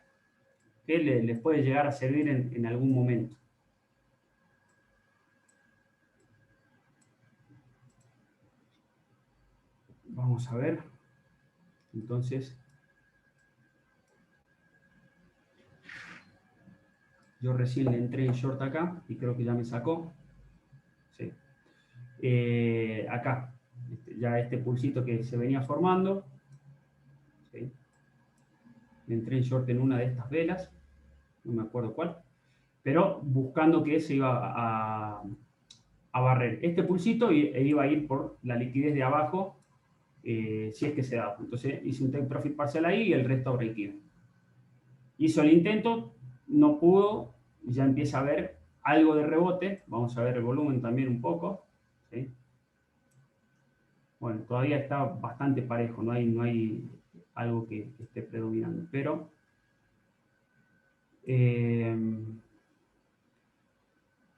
que les puede llegar a servir en algún momento. Vamos a ver. Entonces, yo recién le entré en short acá y creo que ya me sacó. Sí. Acá, ya este pulsito que se venía formando. ¿Sí? Le entré en short en una de estas velas, no me acuerdo cuál, pero buscando que se iba a barrer este pulsito e iba a ir por la liquidez de abajo, si es que se da. Entonces hice un take profit parcial ahí y el resto break even. Hizo el intento, no pudo, ya empieza a ver algo de rebote. Vamos a ver el volumen también un poco, ¿sí? Bueno, todavía está bastante parejo, no hay algo que esté predominando, pero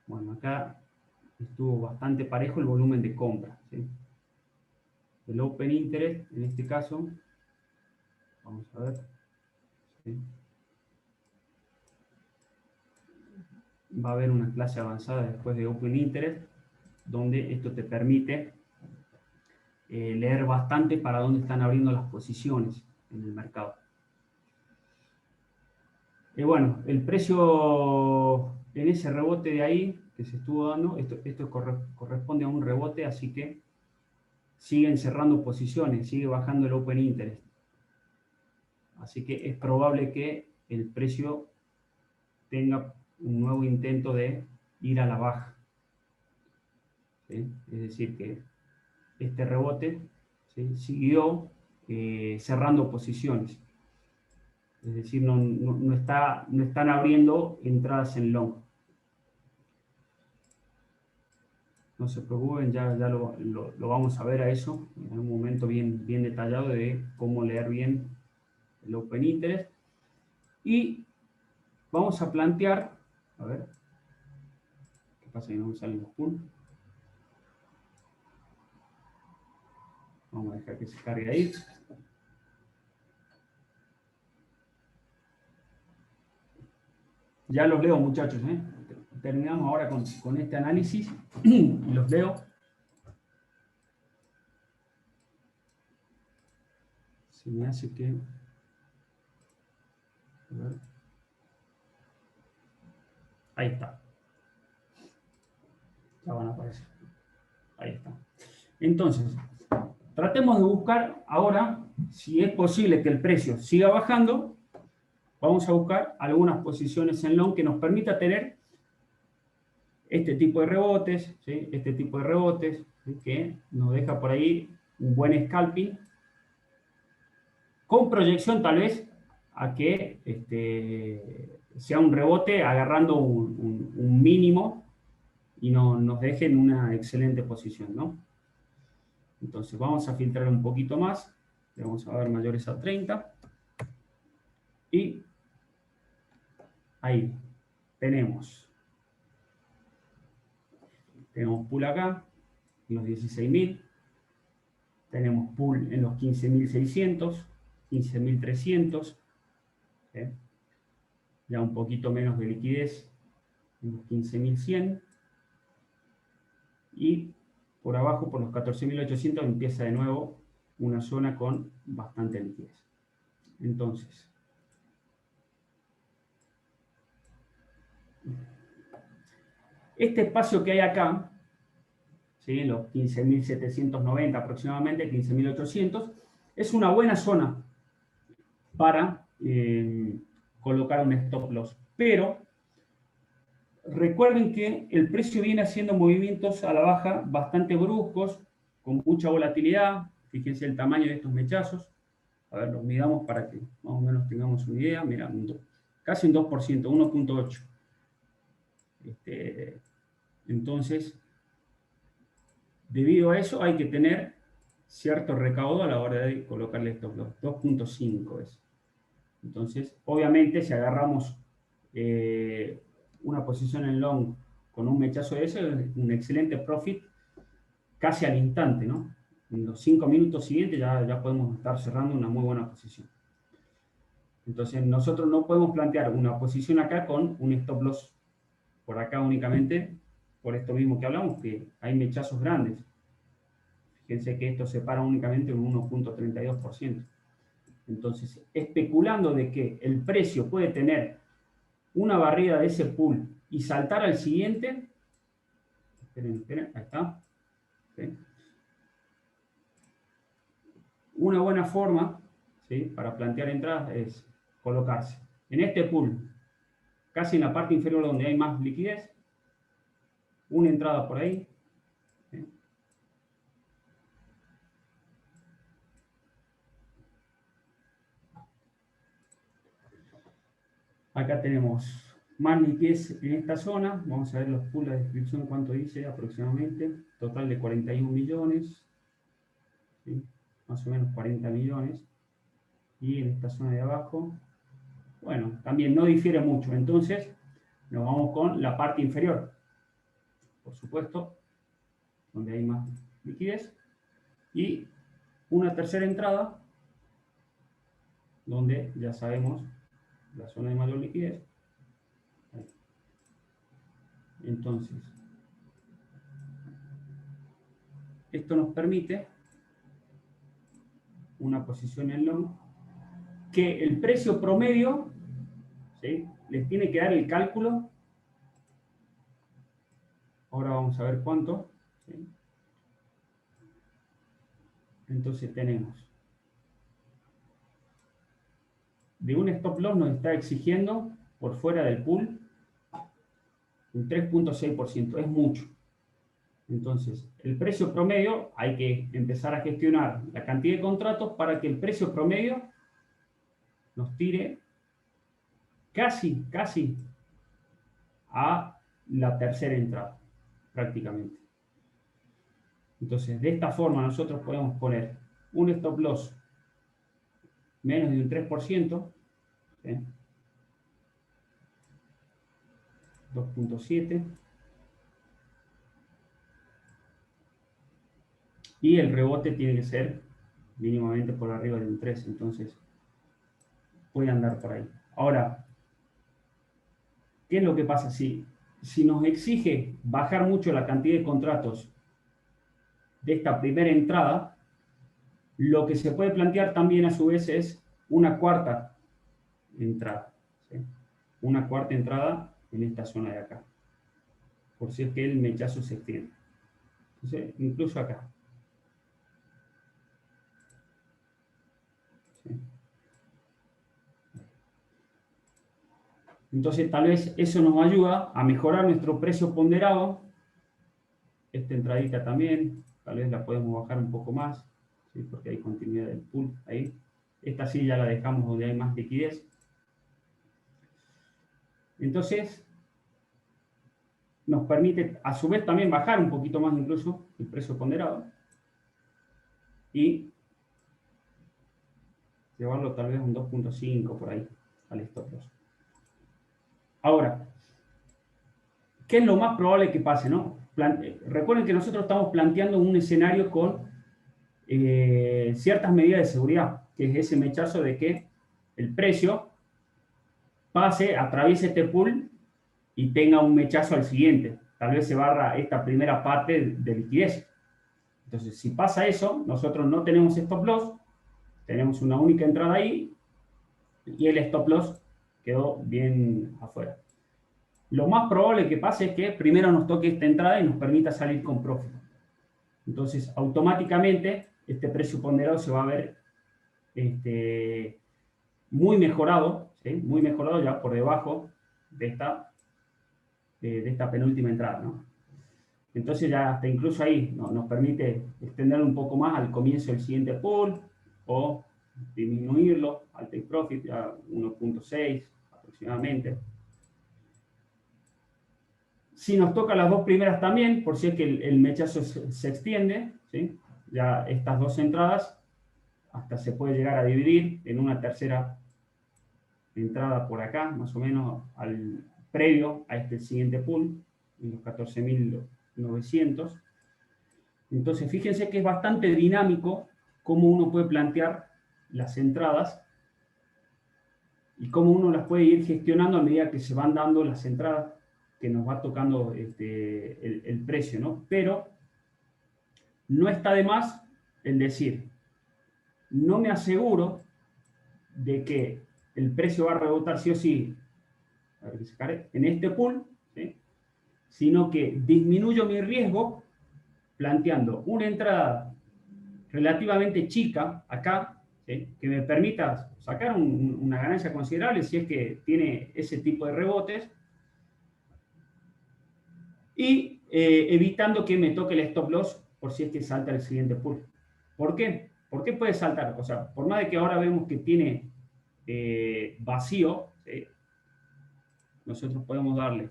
bueno, acá estuvo bastante parejo el volumen de compra, ¿sí? El open interest, en este caso, vamos a ver, ¿sí?, va a haber una clase avanzada después de open interest, donde esto te permite leer bastante para dónde están abriendo las posiciones en el mercado. Bueno, el precio en ese rebote de ahí que se estuvo dando, esto corresponde a un rebote, así que siguen cerrando posiciones, sigue bajando el open interest. Así que es probable que el precio tenga un nuevo intento de ir a la baja, ¿sí? Es decir, que este rebote, ¿sí?, siguió cerrando posiciones. Es decir, no están abriendo entradas en long. No se preocupen, ya lo vamos a ver a eso en un momento bien detallado de cómo leer bien el open interest. Y vamos a plantear, a ver, ¿qué pasa que no me salen los puntos? Vamos a dejar que se cargue ahí. Ya los leo, muchachos, ¿eh? Terminamos ahora con este análisis. Los leo. Se me hace que... A ver. Ahí está. Ya van a aparecer. Ahí está. Entonces, tratemos de buscar ahora, si es posible que el precio siga bajando, vamos a buscar algunas posiciones en long que nos permita tener este tipo de rebotes, ¿sí? Este tipo de rebotes, ¿sí? Que nos deja por ahí un buen scalping, con proyección tal vez a que sea un rebote agarrando un mínimo y nos deje en una excelente posición, ¿no? Entonces vamos a filtrar un poquito más, le vamos a dar mayores a 30 y ahí tenemos pool acá en los 16.000, tenemos pool en los 15.600, 15.300, ¿sí? Ya un poquito menos de liquidez en los 15.100 y por abajo, por los 14.800, empieza de nuevo una zona con bastante liquidez. Entonces, este espacio que hay acá, ¿sí? Los 15.790 aproximadamente, 15.800, es una buena zona para colocar un stop loss. Pero recuerden que el precio viene haciendo movimientos a la baja bastante bruscos, con mucha volatilidad. Fíjense el tamaño de estos mechazos. A ver, los midamos para que más o menos tengamos una idea. Mira, casi un 2%, 1.8. Entonces, debido a eso hay que tener cierto recaudo a la hora de colocarle estos loss. 2.5 es. Entonces, obviamente, si agarramos una posición en long con un mechazo de ese, un excelente profit casi al instante, ¿no? En los 5 minutos siguientes ya podemos estar cerrando una muy buena posición. Entonces, nosotros no podemos plantear una posición acá con un stop loss por acá únicamente, por esto mismo que hablamos, que hay mechazos grandes. Fíjense que esto separa únicamente un 1.32%. Entonces, especulando de que el precio puede tener una barrida de ese pool y saltar al siguiente, esperen, ahí está. ¿Sí? Una buena forma, ¿sí?, para plantear entradas es colocarse en este pool, casi en la parte inferior donde hay más liquidez, una entrada por ahí, ¿sí? Acá tenemos más liquidez en esta zona. Vamos a ver los pools, la descripción, cuánto dice aproximadamente. Total de 41 millones. ¿Sí? Más o menos 40 millones. Y en esta zona de abajo, bueno, también no difiere mucho. Entonces, nos vamos con la parte inferior. Por supuesto, donde hay más liquidez. Y una tercera entrada, donde ya sabemos la zona de mayor liquidez. Entonces, esto nos permite una posición en long que el precio promedio, ¿sí?, les tiene que dar el cálculo. Ahora vamos a ver cuánto, ¿sí? Entonces tenemos de un stop loss nos está exigiendo por fuera del pool un 3.6%, es mucho. Entonces, el precio promedio, hay que empezar a gestionar la cantidad de contratos para que el precio promedio nos tire casi a la tercera entrada, prácticamente. Entonces, de esta forma nosotros podemos poner un stop loss menos de un 3%, ¿sí?, 2.7, y el rebote tiene que ser mínimamente por arriba de un 3, entonces puede andar por ahí. Ahora, ¿qué es lo que pasa? Si nos exige bajar mucho la cantidad de contratos de esta primera entrada, Lo que se puede plantear también a su vez es una cuarta entrada, ¿sí? Una cuarta entrada en esta zona de acá, por si es que el mechazo se extiende. Entonces, incluso acá. ¿Sí? Entonces, tal vez eso nos ayuda a mejorar nuestro precio ponderado. Esta entradita también, tal vez la podemos bajar un poco más, ¿sí? Porque hay continuidad del pool ahí. Esta sí ya la dejamos donde hay más liquidez. Entonces, nos permite a su vez también bajar un poquito más incluso el precio ponderado y llevarlo tal vez a un 2.5 por ahí al stop loss. Ahora, ¿qué es lo más probable que pase, no? Recuerden que nosotros estamos planteando un escenario con ciertas medidas de seguridad, que es ese mechazo de que el precio pase, atraviese este pool y tenga un mechazo al siguiente. Tal vez se barra esta primera parte de liquidez. Entonces, si pasa eso, nosotros no tenemos stop loss, tenemos una única entrada ahí y el stop loss quedó bien afuera. Lo más probable que pase es que primero nos toque esta entrada y nos permita salir con profit. Entonces, automáticamente, este precio ponderado se va a ver muy mejorado, ¿sí? Muy mejorado ya por debajo de esta penúltima entrada, ¿no? Entonces ya hasta incluso ahí nos permite extender un poco más al comienzo del siguiente pool o disminuirlo al take profit a 1.6 aproximadamente. Si nos toca las dos primeras también, por si es que el mechazo se extiende, ¿sí? Ya estas dos entradas hasta se puede llegar a dividir en una tercera entrada por acá, más o menos previo a este siguiente pool, en los 14.900. Entonces, fíjense que es bastante dinámico cómo uno puede plantear las entradas y cómo uno las puede ir gestionando a medida que se van dando las entradas que nos va tocando el precio, ¿no? Pero no está de más el decir, no me aseguro de que el precio va a rebotar sí o sí en este pool, ¿sí? Sino que disminuyo mi riesgo planteando una entrada relativamente chica acá, ¿sí? Que me permita sacar una ganancia considerable si es que tiene ese tipo de rebotes y evitando que me toque el stop loss por si es que salta el siguiente pool. ¿Por qué? ¿Por qué puede saltar? O sea, por más de que ahora vemos que tiene vacío, ¿sí? Nosotros podemos darle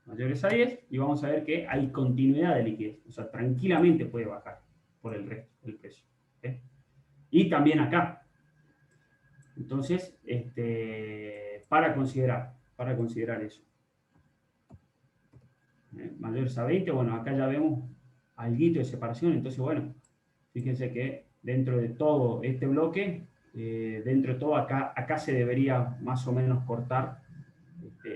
mayores a 10 y vamos a ver que hay continuidad de liquidez. O sea, tranquilamente puede bajar por el resto del precio. ¿Sí? Y también acá. Entonces, para considerar eso. Mayores a 20, bueno, acá ya vemos alguito de separación. Entonces, bueno, fíjense que dentro de todo este bloque, dentro de todo acá se debería más o menos cortar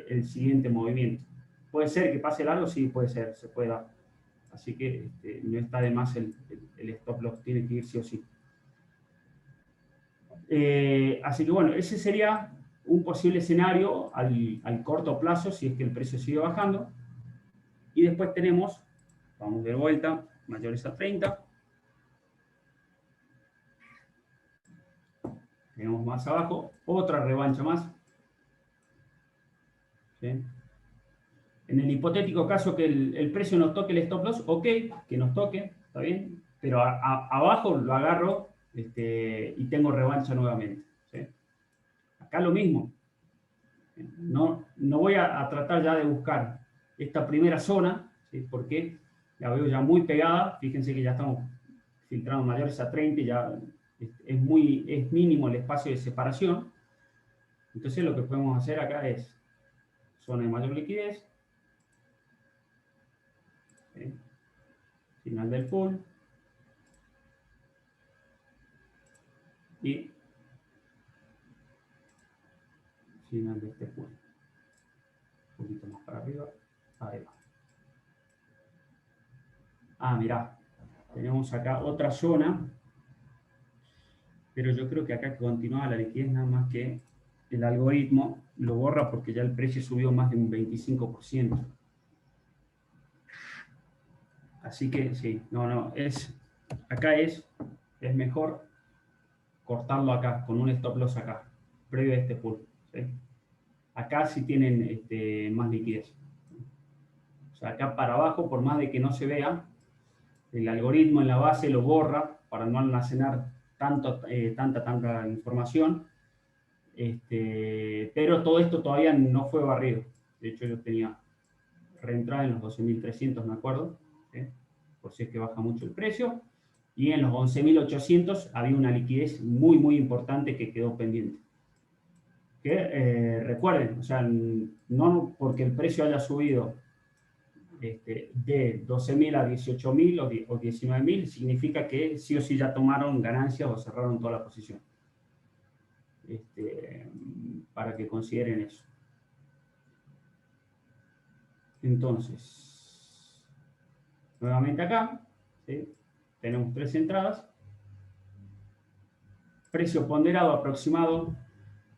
el siguiente movimiento. ¿Puede ser que pase largo? Sí, puede ser, se puede dar. Así que no está de más el stop loss, tiene que ir sí o sí. Así que bueno, ese sería un posible escenario al corto plazo si es que el precio sigue bajando. Y después tenemos, vamos de vuelta, mayores a 30. Tenemos más abajo, otra revancha más. ¿Sí? En el hipotético caso que el precio nos toque el stop loss, ok, que nos toque, está bien, pero abajo lo agarro y tengo revancha nuevamente. ¿Sí? Acá lo mismo. No voy a tratar ya de buscar esta primera zona, ¿sí? Porque la veo ya muy pegada. Fíjense que ya estamos filtrando mayores a 30, ya es mínimo el espacio de separación. Entonces lo que podemos hacer acá es zona de mayor liquidez, ¿sí? Final del pool y final de este pool. Un poquito más para arriba. Ahí va. Ah, mirá, tenemos acá otra zona pero yo creo que acá continúa la liquidez, nada más que el algoritmo lo borra porque ya el precio subió más de un 25%. Así que sí, acá es mejor cortarlo acá, con un stop loss acá, previo a este pull, ¿sí? Acá sí tienen más liquidez. O sea, acá para abajo, por más de que no se vea, el algoritmo en la base lo borra para no almacenar tanta información. Pero todo esto todavía no fue barrido. De hecho, yo tenía reentrada en los 12.300, me acuerdo, ¿sí? Por si es que baja mucho el precio. Y en los 11.800 había una liquidez muy, muy importante que quedó pendiente. Que recuerden, o sea, no porque el precio haya subido de 12.000 a 18.000 o 19.000, significa que sí o sí ya tomaron ganancias o cerraron toda la posición. Para que consideren eso. Entonces, nuevamente acá, ¿sí? Tenemos 3 entradas. Precio ponderado aproximado,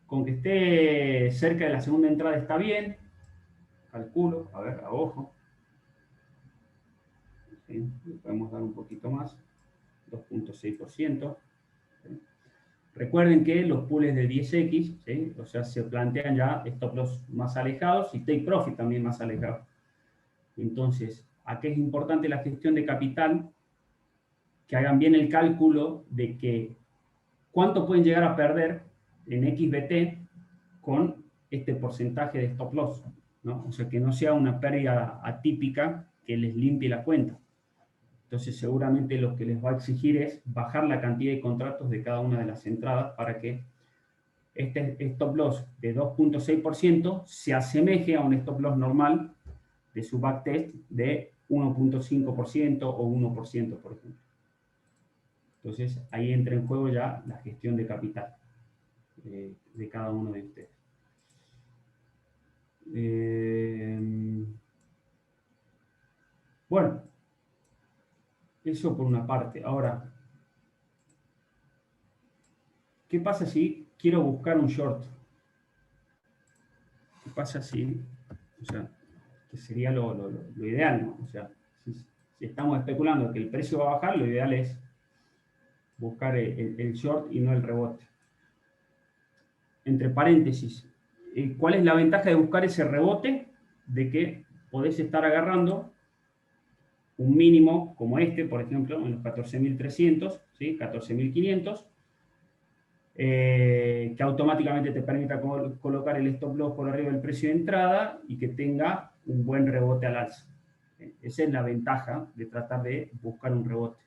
con que esté cerca de la segunda entrada está bien. Calculo, a ver, a ojo. ¿Sí? Podemos dar un poquito más, 2.6%. ¿Sí? Recuerden que los pools de 10X, ¿sí? O sea, se plantean ya stop loss más alejados y take profit también más alejados. Entonces, aquí es importante la gestión de capital, que hagan bien el cálculo de que cuánto pueden llegar a perder en XBT con este porcentaje de stop loss, ¿no? O sea, que no sea una pérdida atípica que les limpie la cuenta. Entonces, seguramente lo que les va a exigir es bajar la cantidad de contratos de cada una de las entradas para que este stop loss de 2.6% se asemeje a un stop loss normal de su backtest de 1.5% o 1%, por ejemplo. Entonces, ahí entra en juego ya la gestión de capital de cada uno de ustedes. Bueno, eso por una parte. Ahora, ¿qué pasa si quiero buscar un short? ¿Qué pasa si, o sea, que sería lo ideal, ¿no? O sea, si estamos especulando que el precio va a bajar, lo ideal es buscar el short y no el rebote. Entre paréntesis, ¿cuál es la ventaja de buscar ese rebote? De que podés estar agarrando un mínimo como este, por ejemplo, en los 14.300, ¿sí? 14.500, que automáticamente te permita colocar el stop loss por arriba del precio de entrada y que tenga un buen rebote al alza. Esa es la ventaja de tratar de buscar un rebote.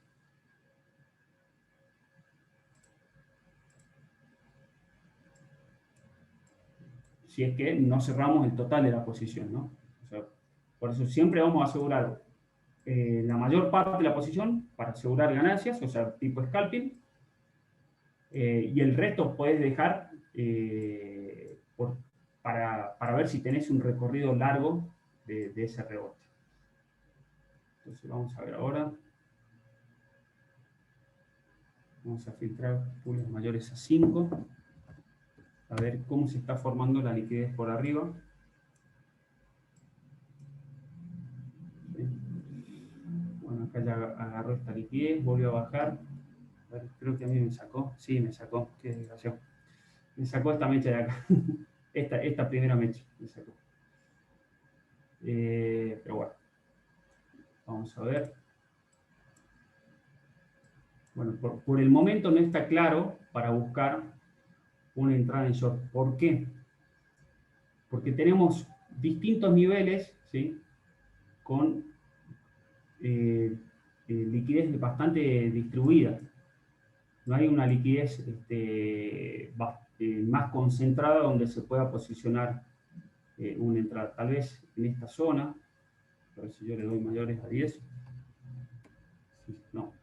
Si es que no cerramos el total de la posición, ¿no? O sea, por eso siempre vamos a asegurar la mayor parte de la posición para asegurar ganancias, o sea, tipo scalping, y el resto puedes dejar para ver si tenés un recorrido largo de ese rebote. Entonces vamos a ver ahora. Vamos a filtrar pools mayores a 5. A ver cómo se está formando la liquidez por arriba. ¿Sí? Bueno, acá ya agarró esta liquidez, volvió a bajar. A ver, creo que a mí me sacó. Sí, me sacó. Qué desgraciado. Me sacó esta mecha de acá. esta primera mecha me sacó. Pero bueno. Vamos a ver. Bueno, por el momento no está claro para buscar una entrada en short. ¿Por qué? Porque tenemos distintos niveles, ¿sí? Con liquidez bastante distribuida. No hay una liquidez más concentrada donde se pueda posicionar una entrada. Tal vez en esta zona, a ver si yo le doy mayores a 10. No,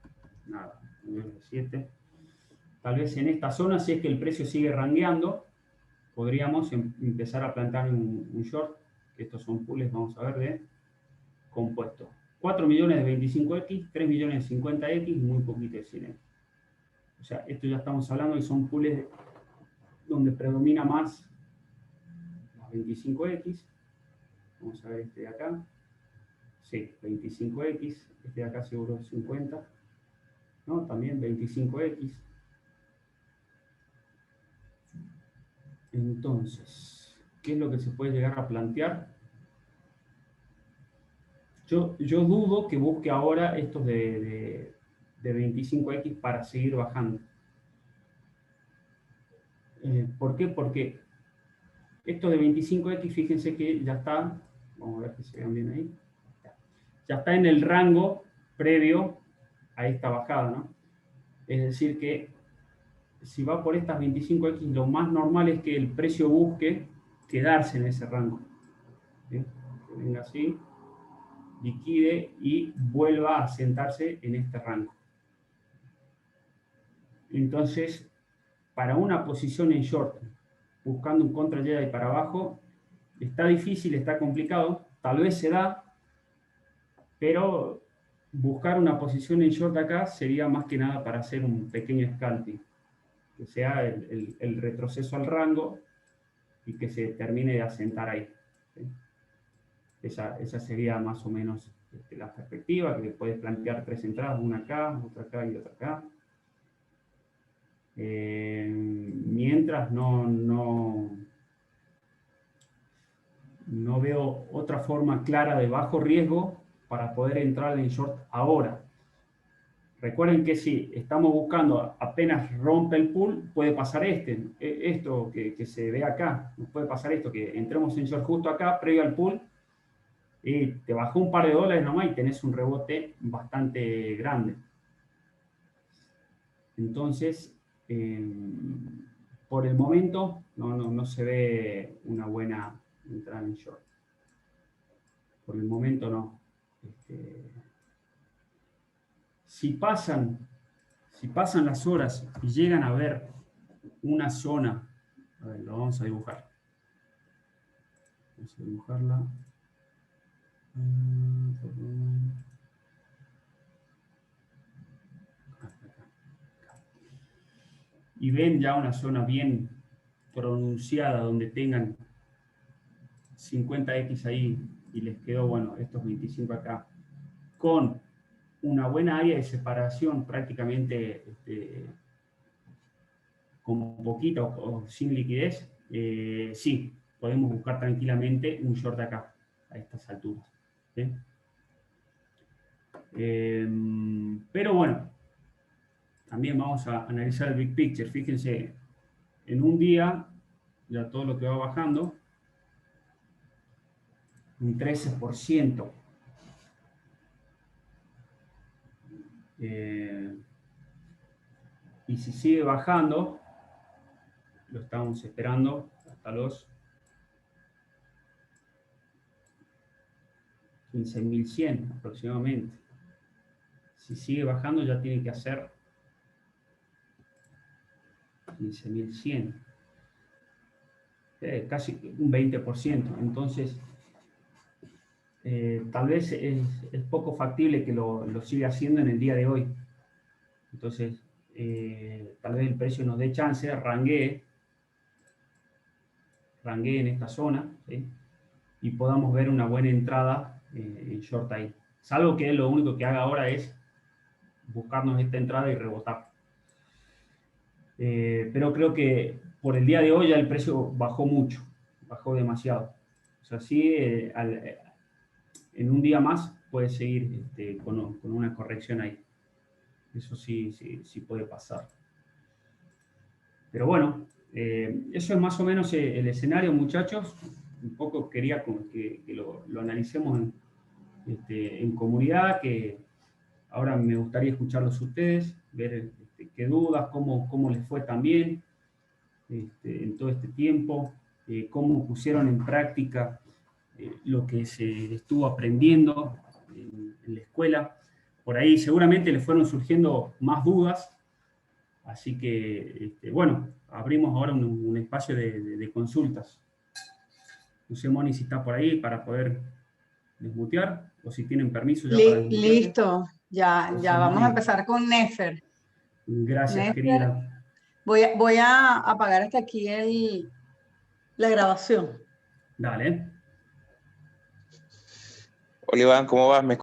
nada, mayores a 7. Tal vez en esta zona, si es que el precio sigue rangueando, podríamos empezar a plantar un short, que estos son pools, vamos a ver, de compuesto. 4 millones de 25X, 3 millones de 50X y muy poquito de 100X. O sea, esto ya estamos hablando que son pools donde predomina más las 25X. Vamos a ver este de acá. Sí, 25X. Este de acá seguro 50. ¿No? También 25X. Entonces, ¿qué es lo que se puede llegar a plantear? Yo dudo que busque ahora estos de 25X para seguir bajando. ¿Por qué? Porque esto de 25X, fíjense que ya está, vamos a ver que se vean bien ahí, ya está en el rango previo a esta bajada, ¿no? Es decir que si va por estas 25X, lo más normal es que el precio busque quedarse en ese rango. ¿Sí? Que venga así, liquide y vuelva a sentarse en este rango. Entonces, para una posición en short, buscando un contra Jedi para abajo, está difícil, está complicado, tal vez se da, pero buscar una posición en short acá sería más que nada para hacer un pequeño scalping, que sea el retroceso al rango y que se termine de asentar ahí. ¿Sí? Esa sería más o menos la perspectiva, que puedes plantear tres entradas, una acá, otra acá y otra acá. Mientras no veo otra forma clara de bajo riesgo para poder entrar en short ahora. Recuerden que si estamos buscando apenas rompe el pool, puede pasar esto que se ve acá, nos puede pasar esto, que entremos en short justo acá, previo al pool, y te bajó un par de dólares nomás y tenés un rebote bastante grande. Entonces, por el momento no se ve una buena entrada en short. Por el momento no. Si pasan las horas y llegan a ver una zona, a ver, lo vamos a dibujar. Vamos a dibujarla. Y ven ya una zona bien pronunciada donde tengan 50X ahí y les quedó, bueno, estos 25 acá, con una buena área de separación prácticamente con poquita o sin liquidez, sí, podemos buscar tranquilamente un short acá, a estas alturas. ¿Sí? Pero bueno, también vamos a analizar el big picture. Fíjense, en un día, ya todo lo que va bajando, un 13%. Y si sigue bajando, lo estamos esperando hasta los 15.100 aproximadamente. Si sigue bajando ya tiene que hacer 15.100. Casi un 20%. Entonces, tal vez es poco factible que lo siga haciendo en el día de hoy. Entonces, tal vez el precio nos dé chance, ranguee en esta zona, ¿sí? Y podamos ver una buena entrada en short ahí. Salvo que lo único que haga ahora es buscarnos esta entrada y rebotar. Pero creo que por el día de hoy ya el precio bajó mucho, bajó demasiado. O sea, sí, en un día más puede seguir con una corrección ahí. Eso sí puede pasar. Pero bueno, eso es más o menos el escenario, muchachos. Un poco quería que lo analicemos en comunidad, que ahora me gustaría escucharlos ustedes, ver qué dudas, cómo les fue también en todo este tiempo, cómo pusieron en práctica lo que se estuvo aprendiendo en la escuela. Por ahí seguramente les fueron surgiendo más dudas, así que, bueno, abrimos ahora un espacio de consultas. No sé, Moni, si está por ahí para poder desmutear, o si tienen permiso ya para desmutear. Listo, ya vamos a empezar con Nefer. Gracias, Néstor, querida. voy a apagar hasta aquí la grabación. Dale. Hola Iván, ¿cómo vas? ¿Me